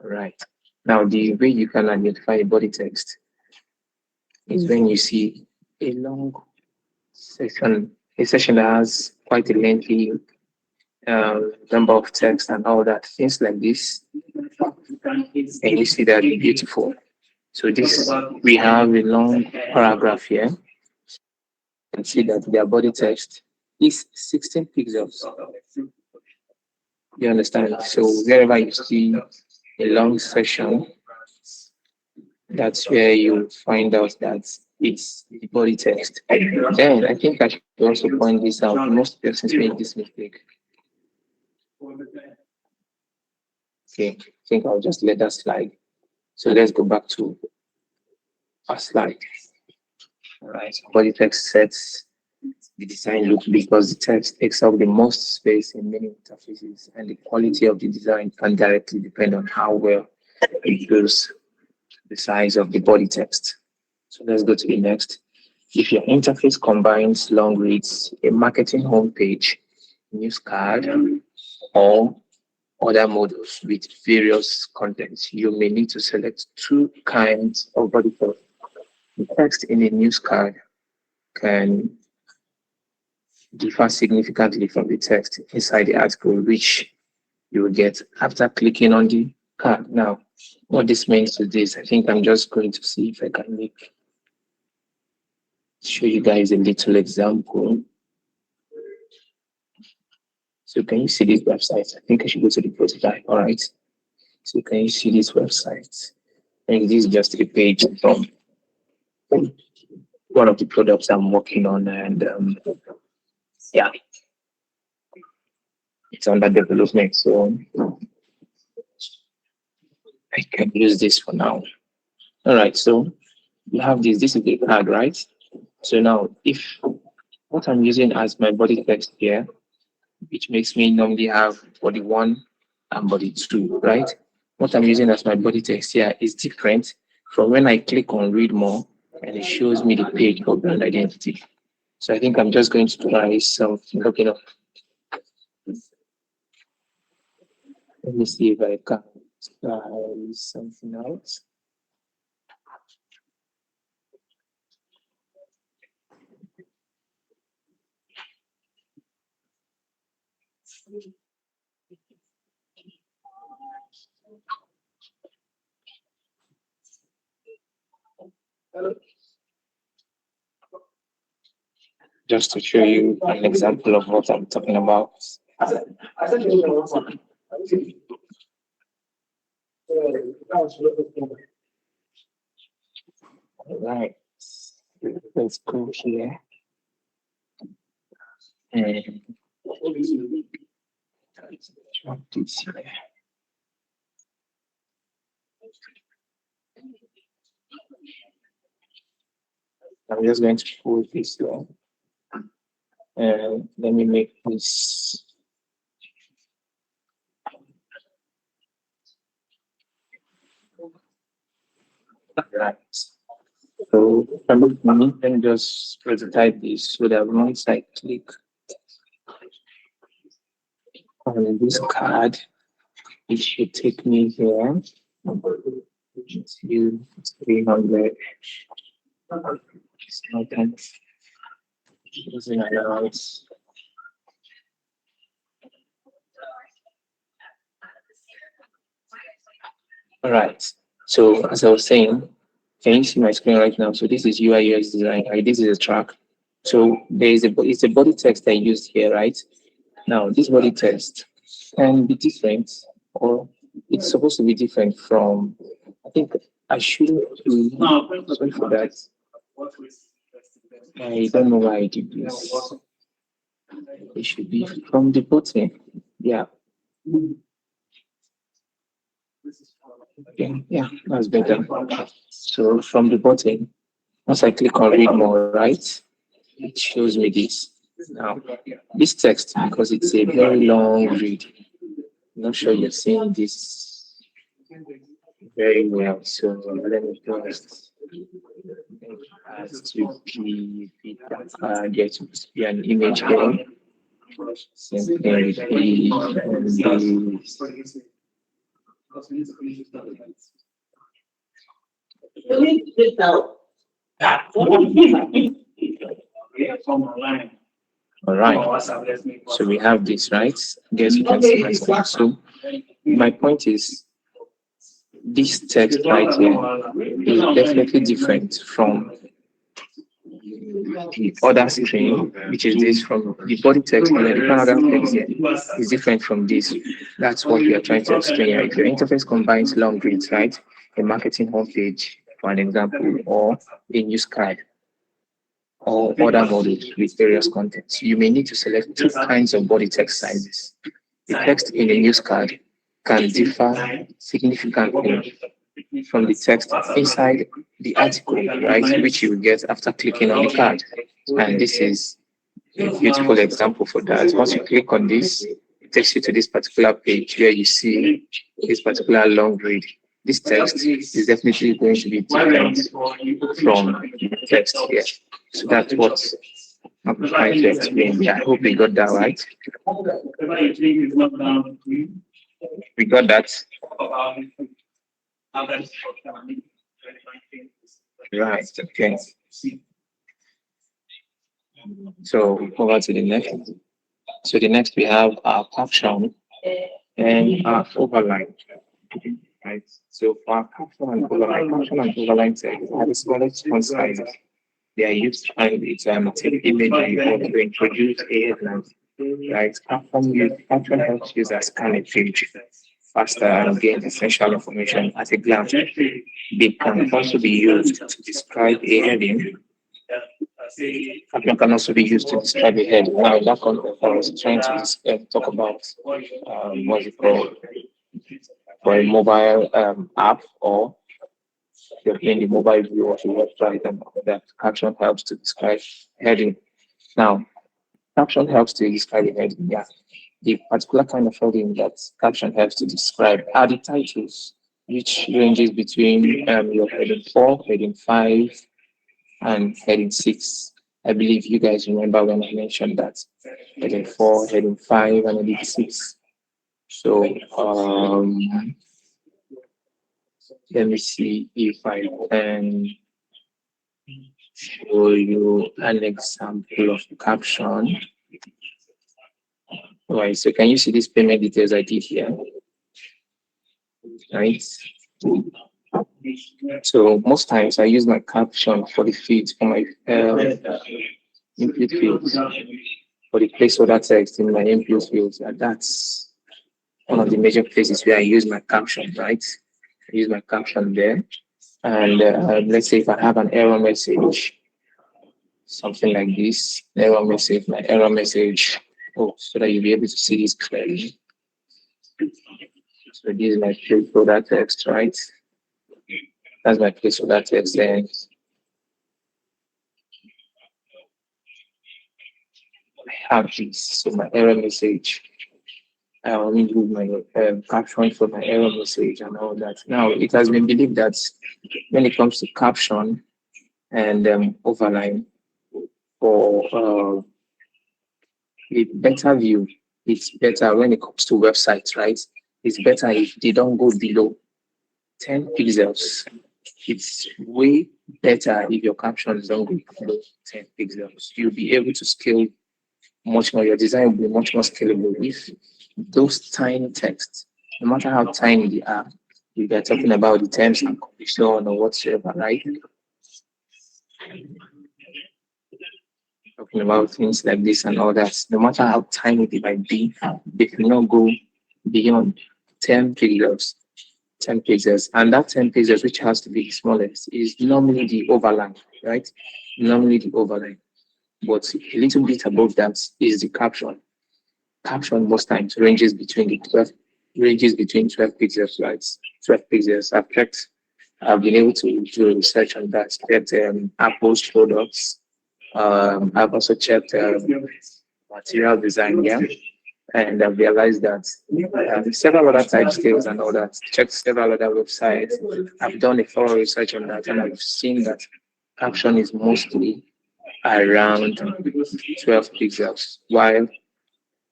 Right. Now, the way you can identify a body text is when you see a long section, a section that has quite a lengthy number of text and all that, things like this, and you see that beautiful. So this, we have a long paragraph here. You can see that their body text is 16 pixels. You understand? So wherever you see a long section, that's where you find out that it's the body text. Then I think I should also point this out. Most persons make this mistake. Okay, I think I'll just let that slide. So let's go back to our slide. All right, body text sets the design look because the text takes up the most space in many interfaces, and the quality of the design can directly depend on how well it goes the size of the body text. So let's go to the next. If your interface combines long reads, a marketing homepage, news card, or other models with various contents, you may need to select two kinds of body text. The text in a news card can differ significantly from the text inside the article, which you will get after clicking on the card. Now, what this means to this, I think I'm just going to see if I can show you guys a little example. So can you see this website? I think I should go to the prototype. All right. So can you see this website? And this is just a page from one of the products I'm working on, and yeah, it's under development. So I can use this for now. All right. So you have this. This is the card, right? So now, if what I'm using as my body text here, which makes me normally have body one and body two, right? What I'm using as my body text here is different from when I click on read more and it shows me the page for brand identity. So I think I'm just going to try something. Okay, no. Let me see if I can try something else. Just to show you an example of what I'm talking about. Right. Let's go here. And drop this here. I'm just going to pull this down. And let me make this. Right. So let me just prototype this so that once I click on this card, it should take me here to 300. It's not that using allowance. All right. So as I was saying, can you see my screen right now? So this is UI UX design. Right? This is a track. So there is it's a body text I used here, right? Now this body text can be different, or it's supposed to be different from. I think I should. Sorry for that. I don't know why I did this. It should be from the bottom. Yeah. Okay. Yeah, that's better. So from the bottom, once I click on read more, right, it shows me this. Now, this text, because it's a very long read, I'm not sure you're seeing this very well. So let me just has to be there's supposed to be an image here. Same thing with all right. So we have this, right? Guess you can see myself. So my point is this text right here is definitely different from the other screen, which is this from the body text and the paragraph text here is different from this. That's what we are trying to explain here. If your interface combines long reads, right? A marketing homepage, for an example, or a news card, or other models with various contents, you may need to select two kinds of body text sizes. The text in a news card can differ significantly from the text inside the article, right, which you will get after clicking on the card. And this is a beautiful example for that. Once you click on this, it takes you to this particular page where you see this particular long read. This text is definitely going to be different from the text here. So that's what I'm trying to explain. Yeah, I hope we got that right. We got that. Right, okay. So over to the next. So the next we have our caption and our overline. Right. So for our caption and overline text are the smallest font sizes. They are used to find its take imagery or to introduce a headline. Right. Caption helps users scan a page faster and gain essential information at a glance. They can also be used to describe a heading. Caption can also be used to describe a heading. Now, in that context, I was trying to talk about what's it called for a mobile app, or you're playing the mobile view of a website, and that caption helps to describe heading. Now, caption helps to describe a heading. Yeah, the particular kind of heading that caption helps to describe are the titles, which ranges between your heading 4, heading 5, and heading 6. I believe you guys remember when I mentioned that heading 4, heading 5, and heading 6. So let me see if I can show you an example of the caption. All right, so can you see these payment details I did here? Right. So most times I use my caption for the feeds for my input fields, for the placeholder text in my input fields. And that's one of the major places where I use my caption, right? I use my caption there. And let's say if I have an error message, something like this, error message, my error message, so that you'll be able to see this clearly. So this is my placeholder text, right? That's my placeholder text. And I have this. So my error message. I only do my caption for my error message and all that. Now, it has been believed that when it comes to caption and overline, for a better view, it's better when it comes to websites, right? It's better if they don't go below 10 pixels. It's way better if your captions don't go below 10 pixels. You'll be able to scale much more. Your design will be much more scalable if those tiny texts, no matter how tiny they are, if they're talking about the terms and conditions or whatsoever, right? Talking about things like this and all that, no matter how tiny they might be, they cannot go beyond 10 pixels. 10 pixels, and that 10 pixels, which has to be the smallest, is normally the overline, right? Normally the overline. But a little bit above that is the caption. Caption most times ranges between 12 pixels, right? 12 pixels. I've been able to do research on that, get Apple's products, I've also checked material design here, and I've realized that several other type skills and all that. Checked several other websites. I've done a thorough research on that, and I've seen that action is mostly around 12 pixels, while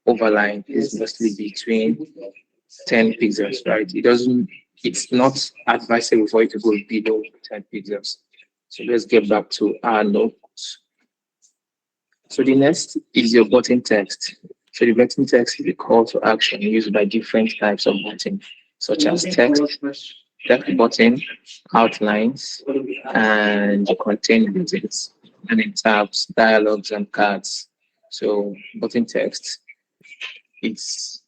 overline is mostly between 10 pixels, right? It's not advisable for you to go below 10 pixels. So let's get back to our notes. So the next is your button text. So the button text is a call to action used by different types of button, such as text button, outlines, and contain buttons, and in tabs, dialogues, and cards. So button text, it's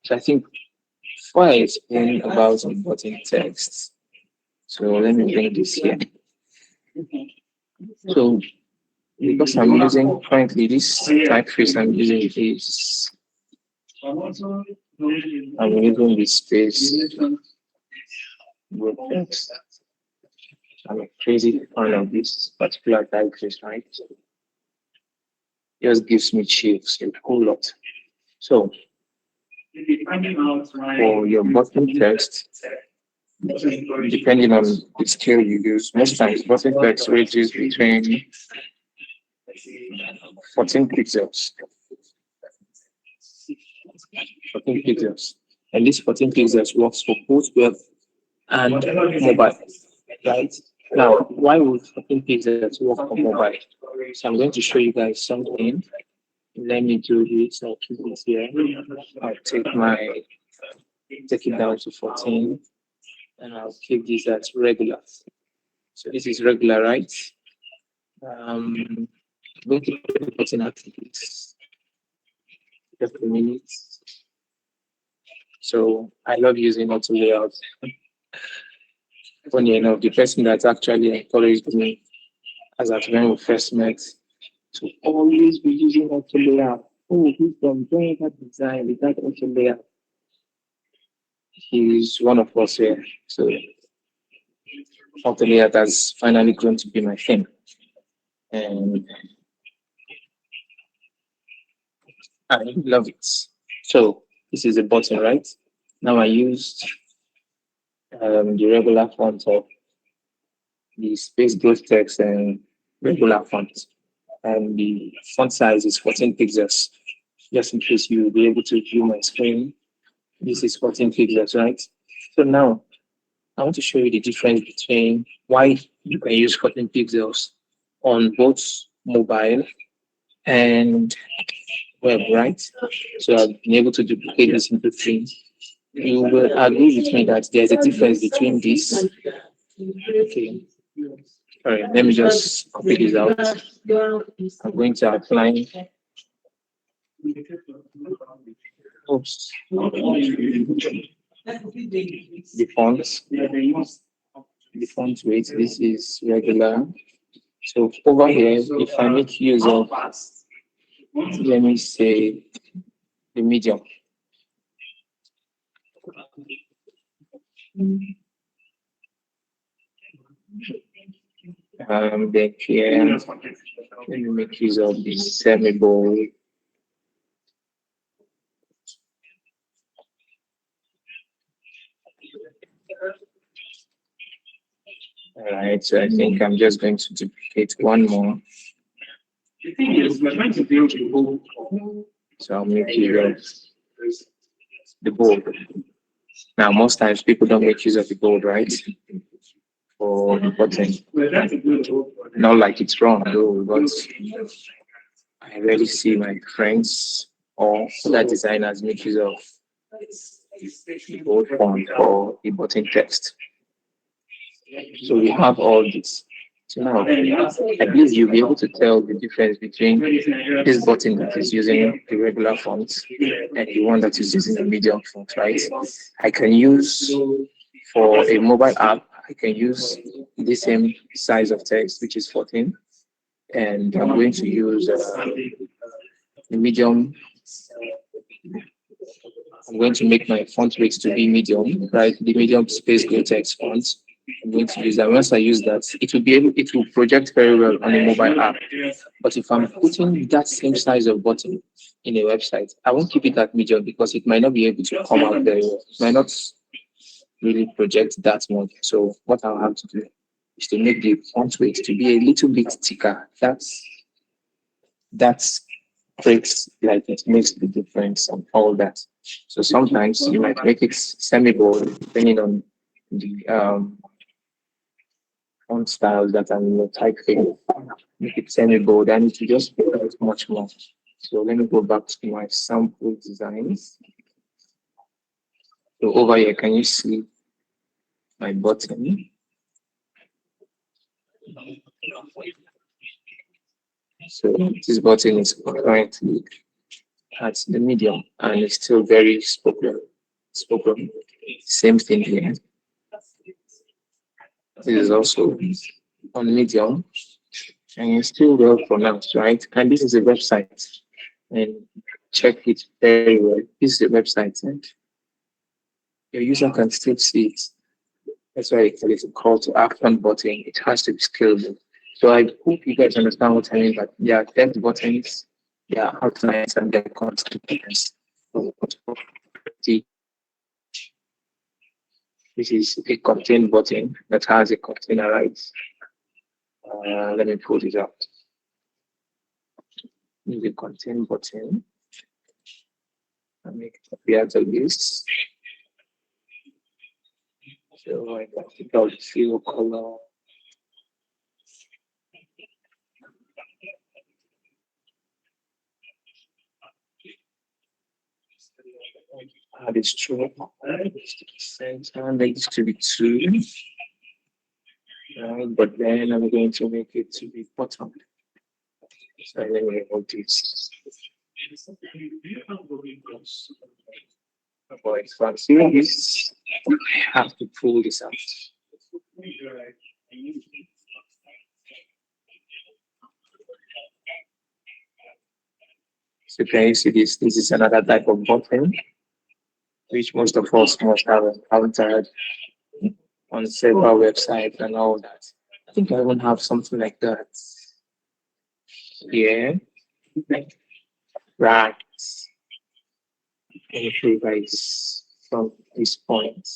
so I think before I explain about button text, so let me bring this here. So because I'm using currently this typeface I'm using is I'm using this space with text. I'm a crazy fan of this particular typeface, right? Just gives me chills a whole lot. So for your button text, depending on the scale you use, most times button text ranges between 14 pixels. 14 pixels. And this 14 pixels works for both web and mobile, right? Now, why would 14 pixels work for mobile? So I'm going to show you guys something. Let me do this. I'll keep it here. I'll take it down to 14, and I'll keep this as regular. So this is regular, right? I'm going to put the button at this. Just a minute. So I love using auto layout. Funny enough, the person that actually encouraged me as at when we first met to always be using auto layout. Oh, he's from doing that design with that auto layout. He's one of us here. So auto layout has finally grown to be my thing. And I love it. So this is a button, right? Now I used the regular font of the space growth text and regular font. And the font size is 14 pixels. Just in case you will be able to view my screen, this is 14 pixels, right? So now I want to show you the difference between why you can use 14 pixels on both mobile and web, right? So I've been able to duplicate this into three. You will agree with me that there's a difference between this. Okay. All right, let me just copy this out. I'm going to outline. Oops. The fonts. The font weight. This is regular. So over here, if I make use of, let me say, the medium. Then here, let me make use of the semi-bold. All right, so I think I'm just going to duplicate one more. The thing is, we're trying to build a whole. So I'll make use of the bold. Now, most times people don't make use of the bold, right? For the button. Not like it's wrong, though, but I rarely see my friends or other designers make use of the bold font or the button text. So we have all this. So now, at least you'll be able to tell the difference between this button that is using the regular font and the one that is using the medium font, right? I can use for a mobile app, I can use the same size of text, which is 14, and I'm going to use the medium. I'm going to make my font weight to be medium, right? The medium space grey text font. I'm going to use that. Once I use that, it will project very well on a mobile app. But if I'm putting that same size of button in a website, I won't keep it at medium because it might not be able to come out very well. It might not really project that much. So what I'll have to do is to make the font weight to be a little bit thicker. That's breaks, like it makes the difference and all that. So sometimes you might make it semi-bold depending on the font styles that are in your typeface. Make it semi-bold and it will just be much more. So let me go back to my sample designs. So over here, can you see my button? So this button is currently at the medium and it's still very spoken. Same thing here. This is also on medium and it's still well pronounced, right? And this is a website and check it very well. This is a website and your user can still see it. That's why it is a call to action button. It has to be scalable. So I hope you guys understand what I mean, but there are text buttons, there are outlines, and there are constraints. This is a contain button that has a containerize. Let me pull this out. Use the contain button and make it appear to this. So I can pick out zero color. Add this to center, make this to be 2. Right, but then I'm going to make it to be bottom. So let me remove this. But if I'm seeing this, I have to pull this out. So can you see this? This is another type of button, which most of us must have encountered on several websites and all that. I think I even have something like that here. Right. Let me show you guys from this point.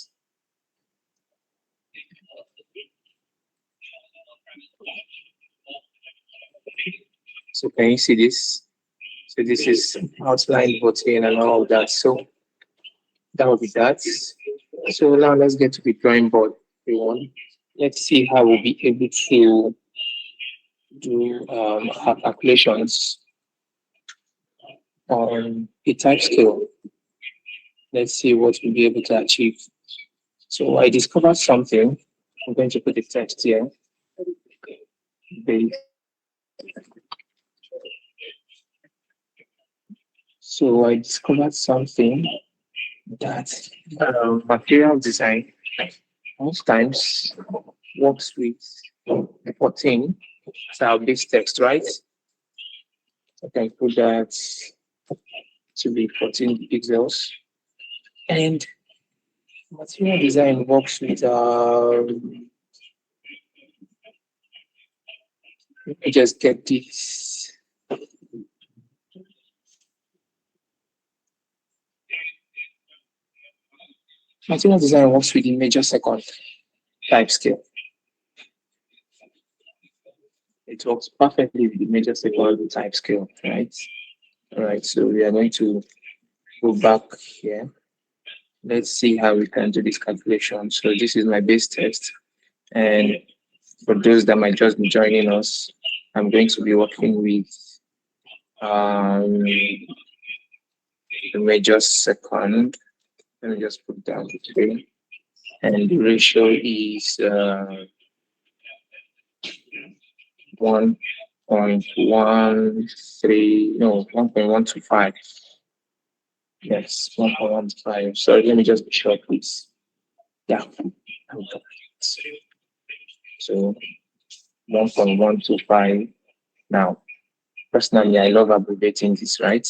So can you see this? So this is outline button and all that. So that will be that. So now let's get to the drawing board, everyone. Let's see how we'll be able to do our calculations on a type scale. Let's see what we'll be able to achieve. So I discovered something. I'm going to put the text here. So I discovered something that material design most times works with 14 as our base text, right? I can put that to be 14 pixels. And material design works with let me just get this. Material design works with the major second type scale. It works perfectly with the major second type scale, right? All right, so we are going to go back here. Let's see how we can do this calculation. So this is my base text. And for those that might just be joining us, I'm going to be working with the major second. Let me just put down the 3. And the ratio is 1.13, no, 1.125. Yes, 1.15. Sorry, let me just be sure, please. Yeah. So 1.125. Now, personally, I love abbreviating this, right?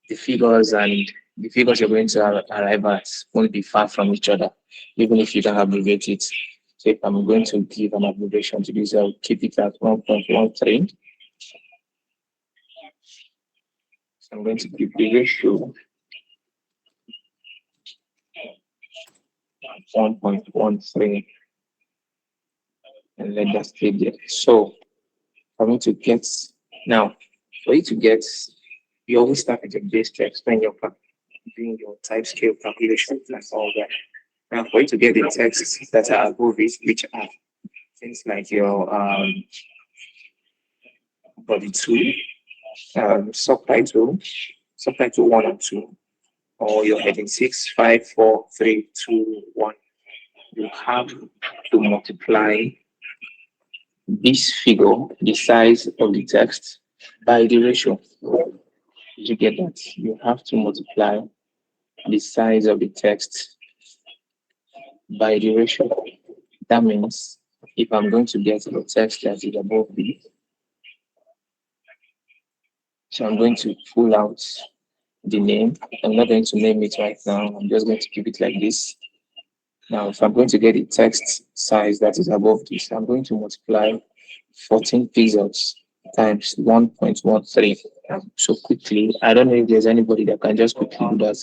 The figures and the figures you're going to arrive at won't be far from each other, even if you can abbreviate it. So if I'm going to give an abbreviation to this, I'll keep it at 1.13. So I'm going to keep the ratio 1.13 and let that stay there. So for me to get now, for you to get, you always start with your base text when you're doing your type scale calculations and all that. Now, for you to get the texts that are above it, which are things like your body two, subtitle, subtitle one and two, or your heading 6, 5, 4, 3, 2, 1, you have to multiply this figure, the size of the text, by the ratio. Did you get that? You have to multiply the size of the text by the ratio. That means if I'm going to get the text that is above B, so I'm going to pull out the name. I'm not going to name it right now. I'm just going to keep it like this. Now, if I'm going to get the text size that is above this, I'm going to multiply 14 pixels times 1.13. So quickly, I don't know if there's anybody that can just quickly do that.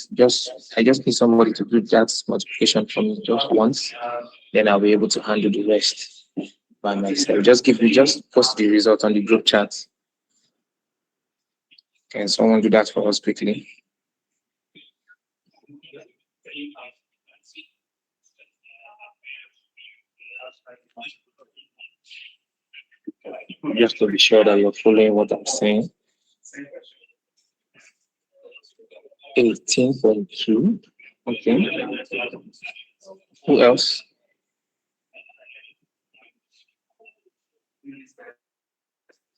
I just need somebody to do that multiplication for me just once. Then I'll be able to handle the rest by myself. Just post the result on the group chat. Can someone do that for us quickly? Just to be sure that you're following what I'm saying. 18.2. Okay. Who else?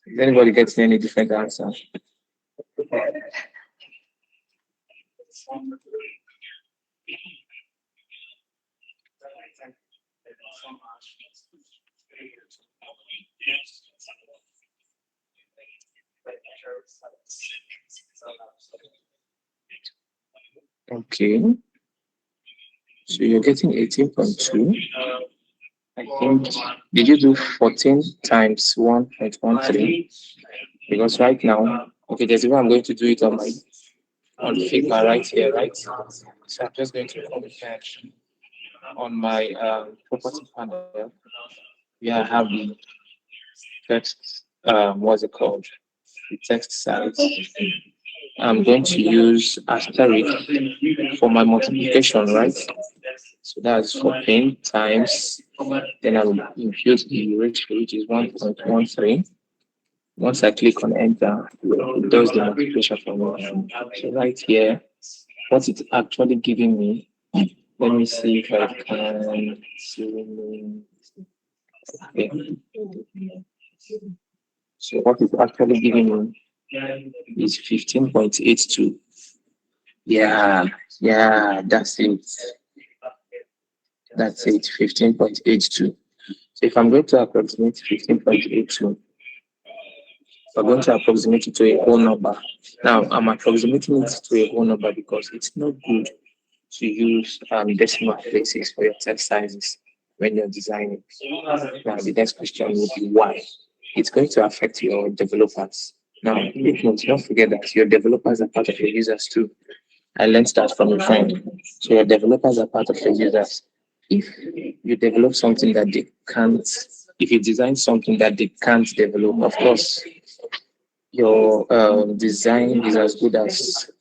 Is anybody getting any different answer? Okay. So you're getting 18.2. I think, did you do 14 times 1.13? Because right now, okay, there's even I'm going to do it on Figma right here, right? So I'm just going to compare on my property panel. Yeah, I have the text, what's it called? The text size. I'm going to use asterisk for my multiplication, right? So that's 14 times, then I'll impute the ratio, which is 1.13. Once I click on enter, it does the multiplication for me. So right here, what it's actually giving me, let me see if I can see. Okay. So what it's actually giving me is 15.82. Yeah, that's it. That's it, 15.82. So if I'm going to approximate 15.82, we're going to approximate it to a whole number. Now, I'm approximating it to a whole number because it's not good to use decimal places for your text sizes when you're designing. Now, the next question would be why? It's going to affect your developers. Now, don't forget that your developers are part of your users too. I learned that from a friend. So your developers are part of your users. If you develop something that they can't, if you design something that they can't develop, of course, your design is as good as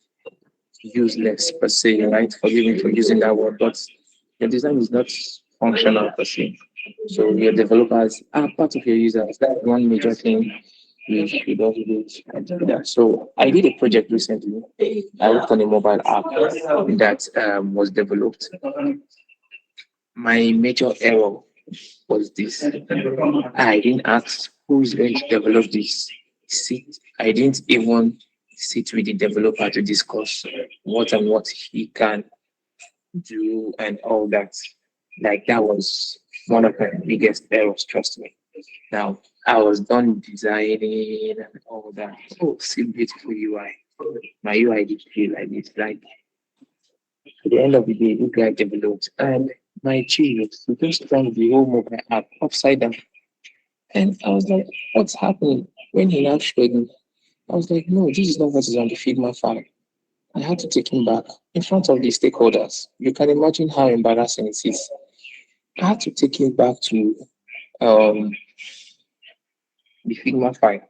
useless per se, right? Forgive me for using that word, but your design is not functional per se. So your developers are part of your users. That's one major thing we should also do that. So I did a project recently. I worked on a mobile app that was developed. My major error was this. I didn't ask who is going to develop this. I didn't even sit with the developer to discuss what and what he can do and all that. Like that was one of my biggest errors, trust me. Now I was done designing and all that. Oh, see beautiful UI. My UI did feel like this. Like At the end of the day, this guy developed, and my genius, he just turned the whole mobile app upside down. And I was like, what's happening? When he now showed me, I was like, no, this is not what is on the Figma file. I had to take him back in front of the stakeholders. You can imagine how embarrassing it is. I had to take him back to um, the Figma file.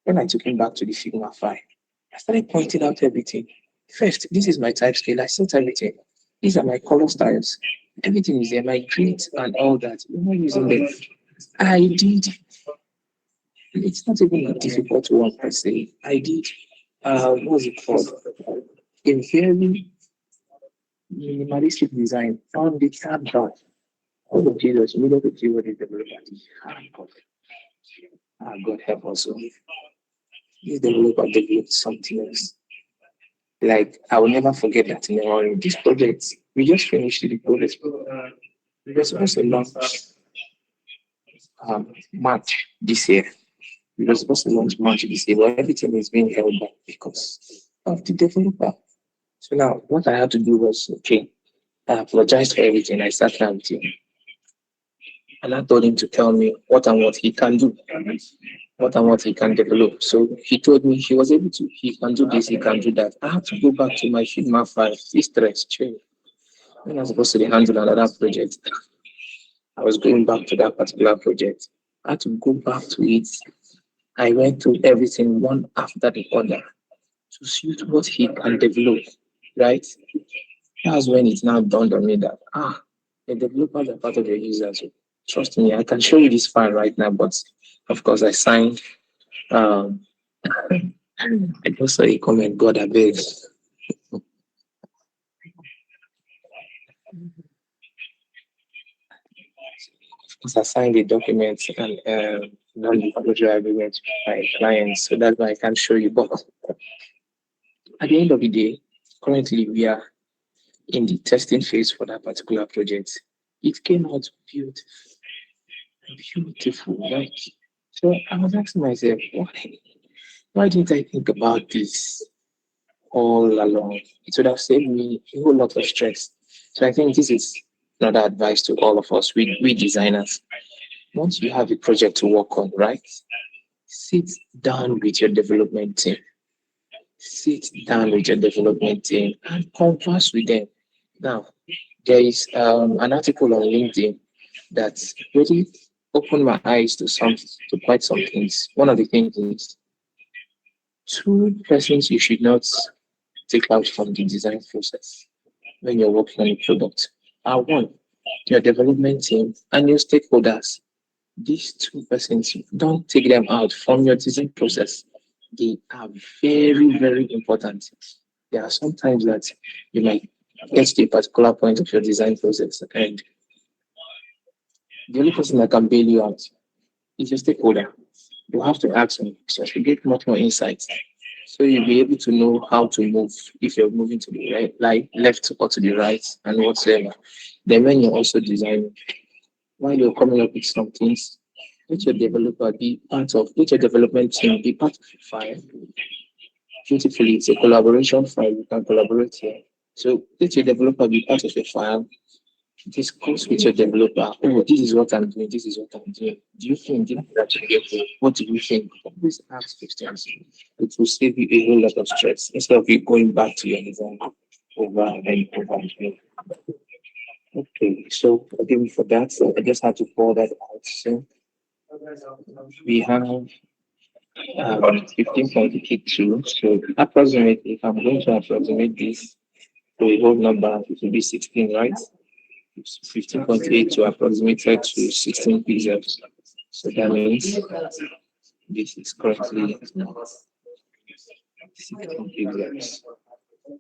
When I took him back to the Figma file, I started pointing out everything. First, this is my type scale. I set everything. These are my color styles. Everything is there. My grids and all that. We're not using them. I did. It's not even a difficult one per se. I did. What's it called? A very minimalistic design on the tab bar. Oh Jesus, we don't see what is developer. Ah, God. Ah, God help us. So, this developer developed something else. Like, I will never forget that in this project. We just finished the project. We were supposed to launch March this year. We were supposed to launch March this year, but everything is being held back because of the developer. So now, what I had to do was, okay, I apologized for everything. I sat down with him and I told him to tell me what and what he can do, what and what he can develop. So he told me he was able to, he can do this, he can do that. I had to go back to my Figma file, stress, change. When I was supposed to handle another project, I was going back to that particular project. I had to go back to it. I went through everything one after the other to suit what he can develop, right? That's when it now dawned on me that, the developers are part of the users. So trust me, I can show you this file right now, but of course, I signed. Um, I just saw a comment, God, I beg. Because I signed the documents and non-disclosure agreement with my clients, so that's why I can't show you. But at the end of the day, currently we are in the testing phase for that particular project. It came out beautiful, right? So I was asking myself, why didn't I think about this all along? It would have saved me a whole lot of stress. So I think this is another advice to all of us, we designers. Once you have a project to work on, right? Sit down with your development team. Sit down with your development team and converse with them. Now, there is an article on LinkedIn that really opened my eyes to quite some things. One of the things is two persons you should not take out from the design process when you're working on a product are one, your development team and your stakeholders. These two persons, don't take them out from your design process. They are very, very important. There are sometimes that you might get to a particular point of your design process, and the only person that can bail you out is your stakeholder. You have to ask them questions to get much more insights. So you'll be able to know how to move if you're moving to the right, like left or to the right and whatsoever. Then when you're also designing, while you're coming up with some things, let your developer be part of, let your development team be part of the file. Beautifully, it's a collaboration file. You can collaborate here. So let your developer be part of your file. Discuss with your developer. Oh, this is what I'm doing. This is what I'm doing. Do you think this is actually okay? What do you think? Always ask questions. It will save you a whole lot of stress instead of you going back to your design over and over again. Okay, so forgive me for that. So I just had to pour that out. So we have 15.82. So approximately, if I'm going to approximate this to a whole number, it will be 16, right? 15.8 to approximate it to 16 pixels. So that means this is currently 16 pixels.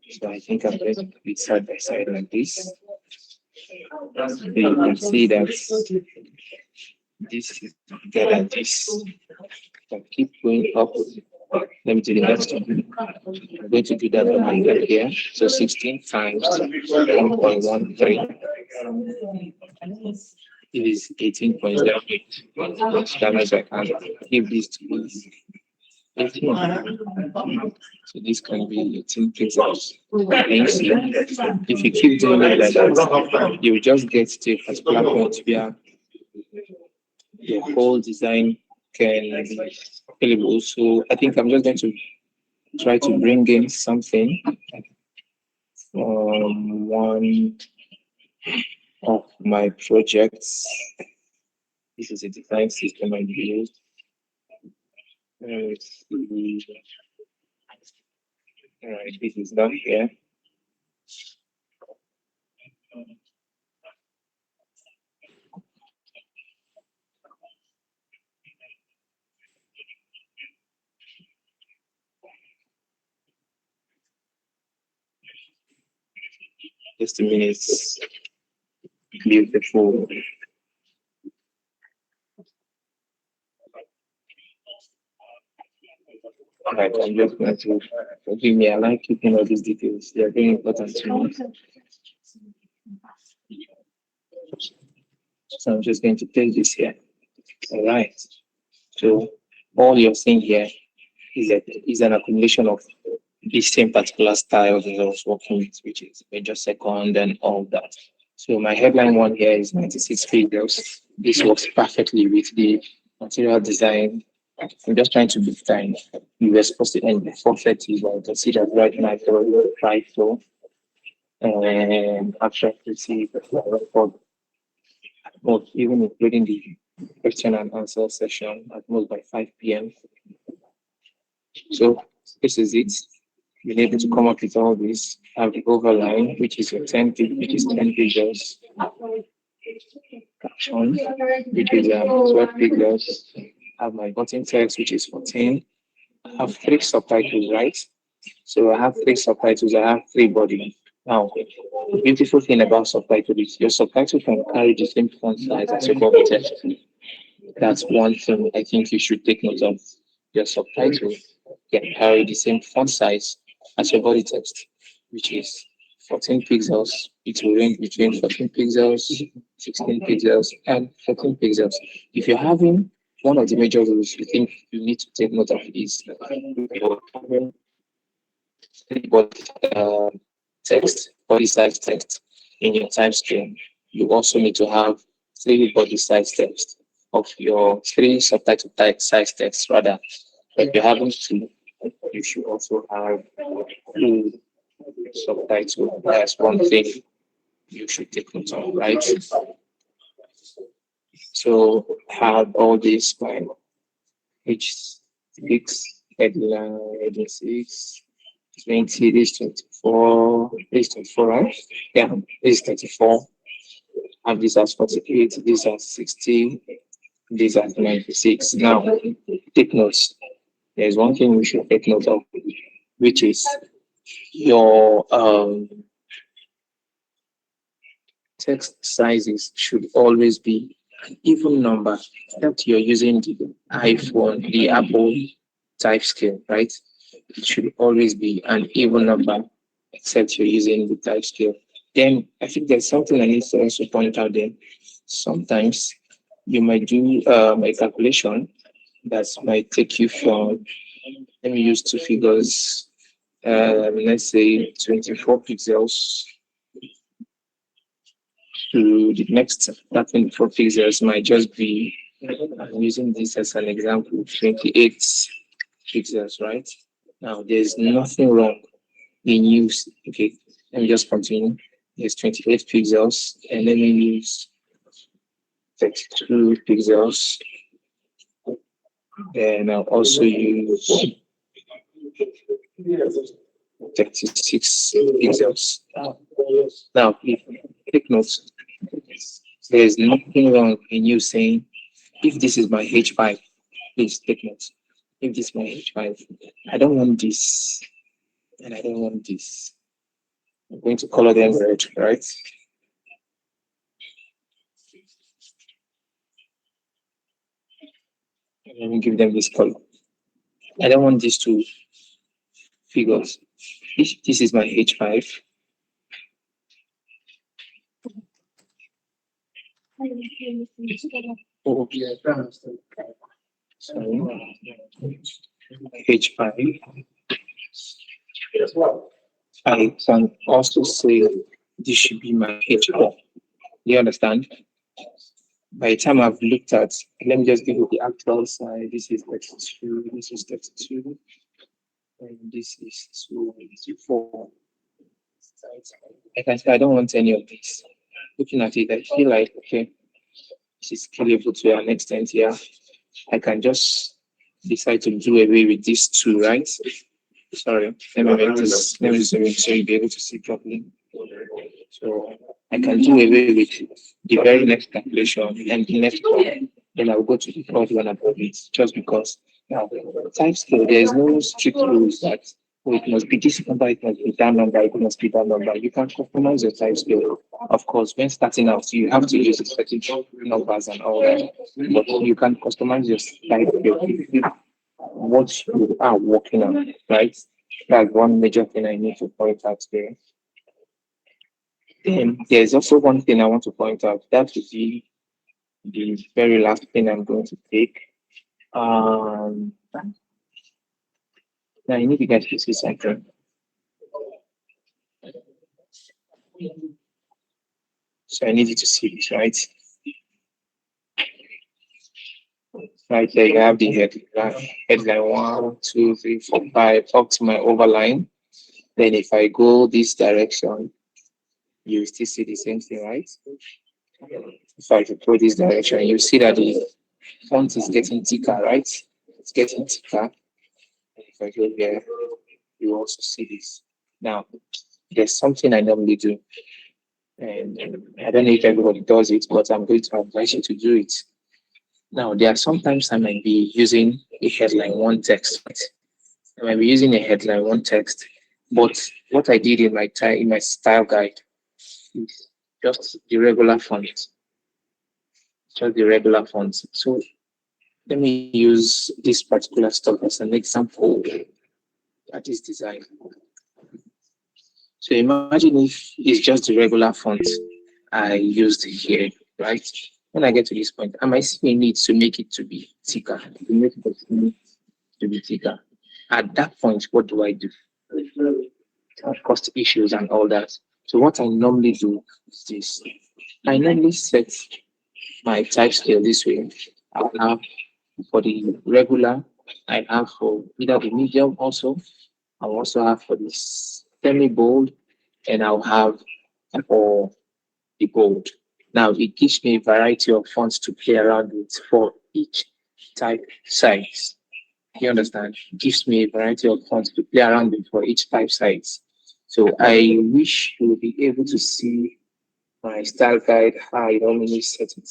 So I think I'm going to put it side by side like this. So you can see that this is together, this can keep going up. Let me do the next one. I'm going to do that on my head here. So 16 times 1.13. It is 18.08. That means I can give this to this. 18. So this can be 18 pixels. And you see, if you keep doing it like that, you will just get to a particular point where your whole design can be available. So I think I'm just going to try to bring in something from one of my projects. This is a design system I built. Let's see. All right, this is done here. Just a minute. Beautiful. All right, I'm just going to forgive me. I like keeping all these details. They are very important to me. So I'm just going to take this here. All right. So all you're seeing here is an accumulation of the same particular style that I was working with, which is major second and all that. So my headline one here is 96 figures. This works perfectly with the material design. I'm just trying to be time. You were supposed to end before 30, but I can see that right now I try so. And after 30, record at most, even including the question and answer session at most by 5 p.m. So this is it. Being able to come up with all this, have the overline, which is 10 pages, caption, which is 12 pages, have my button text, which is 14. I have three subtitles, right? So I have three subtitles, I have three bodies. Now, the beautiful thing about subtitles is your subtitle can carry the same font size as your body text. That's one thing I think you should take note of. Your subtitle can carry the same font size as your body text, which is 14 pixels. It will range between 14 pixels, 16 pixels, and 14 pixels. If you're having one of the major rules you think you need to take note of is your body text, body size text in your time stream. You also need to have three body size text of your three subtitle type size text rather. If you're having two, you should also have two subtitle. That's one thing you should take note of, right? So have all this by page 6, heading 6, 20, this 24, this 24, right? Yeah, this 34. Have this as 48, this as 60, this as 96. Now, take notes. There's one thing we should take note of, which is your text sizes should always be an even number, except you're using the iPhone, the Apple type scale, right? It should always be an even number, except you're using the type scale. Then I think there's something I need to also point out there. Sometimes you might do a calculation that might take you from, let me use two figures, let's say 24 pixels to the next 24 pixels might just be, I'm using this as an example, 28 pixels, right? Now, there's nothing wrong in use. Okay, let me just continue. There's 28 pixels, and let me use 32 pixels. And I'll also use 36 pixels. Now, if take notes, there's nothing wrong in you saying, if this is my H5, please take notes. If this is my H5, I don't want this, and I don't want this. I'm going to color them red, right? And let me give them this color. I don't want these two figures. If this is my H5, oh, sorry. H5. I can also say this should be my H4. You understand? By the time I've looked at, let me just give you the actual side. This is 32, this is 32, and this is 24. I can say I don't want any of this. Looking at it, I feel like, okay, this is scalable to an extent here. I can just decide to do away with these two, right? Sorry, let me make this, let me zoom in so you'll be able to see properly. So I can do away with the very next calculation and the next one. Then I'll go to the third one above it just because now time scale, there is no strict rules that oh, it must be this number, it must be that number, it must be that number. You can customize your time scale. Of course, when starting out, you have to use certain numbers and all that. But you can customize your time scale what you are working on, right? That's one major thing I need to point out there. Then there's also one thing I want to point out. That would be the very last thing I'm going to take. Now I need you guys to see something. So I need you to see this, right? Right there, you have the headline 1, 2, 3, 4, 5 up to my overline. Then if I go this direction, you still see the same thing, right? If I go this direction, you see that the font is getting thicker, right? It's getting thicker. If I go here, you also see this. Now, there's something I normally do, and I don't know if everybody does it, but I'm going to advise you to do it. Now, there are sometimes I might be using a headline one text. Right? I might be using a headline one text, but what I did in my style guide is just the regular font, just the regular font. So let me use this particular stuff as an example that is design. So imagine if it's just the regular font I used here, right? When I get to this point, I might see a need to make it to be thicker, to make it to be thicker. At that point, what do I do? Cost issues and all that. So what I normally do is this. I normally set my type scale this way. I'll have for the regular, I have for either the medium also. I'll also have for the semi-bold, and I'll have for the bold. Now it gives me a variety of fonts to play around with for each type size. You understand? It gives me a variety of fonts to play around with for each type size. So I wish you will be able to see my style guide, how I normally set it.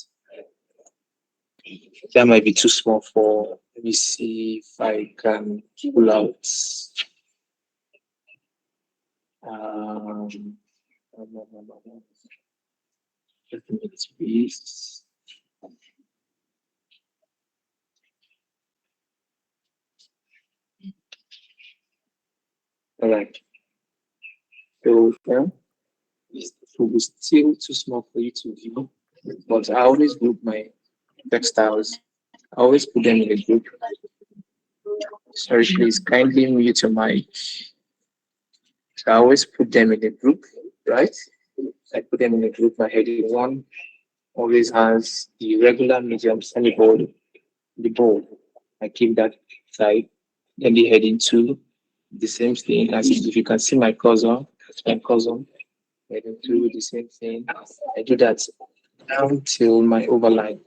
That might be too small for, let me see if I can pull out. Um, just a minute, please. All right. So yeah, it will be still too small for you to view, but I always group my textiles. I always put them in a group. Sorry, please kindly mute your mic. So I always put them in a group, right? I put them in a group. My heading one always has the regular, medium, semi-bold, the bold. I keep that side. Then the heading two, the same thing. As if you can see my cursor, that's my cursor. Heading two, the same thing. I do that down till my overline.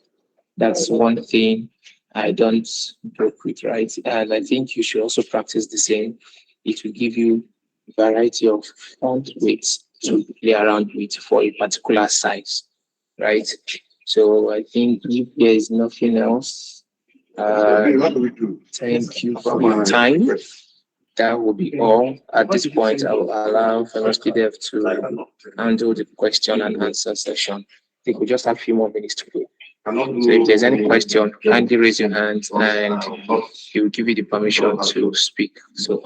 That's one thing I don't joke with, right? And I think you should also practice the same. It will give you a variety of font weights to play around with for a particular size, right? So I think if there is nothing else, thank you for your time. That will be all. At this point, I will allow fellow PDF to handle the question and answer session. I think we just have a few more minutes to go. So if there's any question, kindly raise your hand and he will give you the permission to speak. So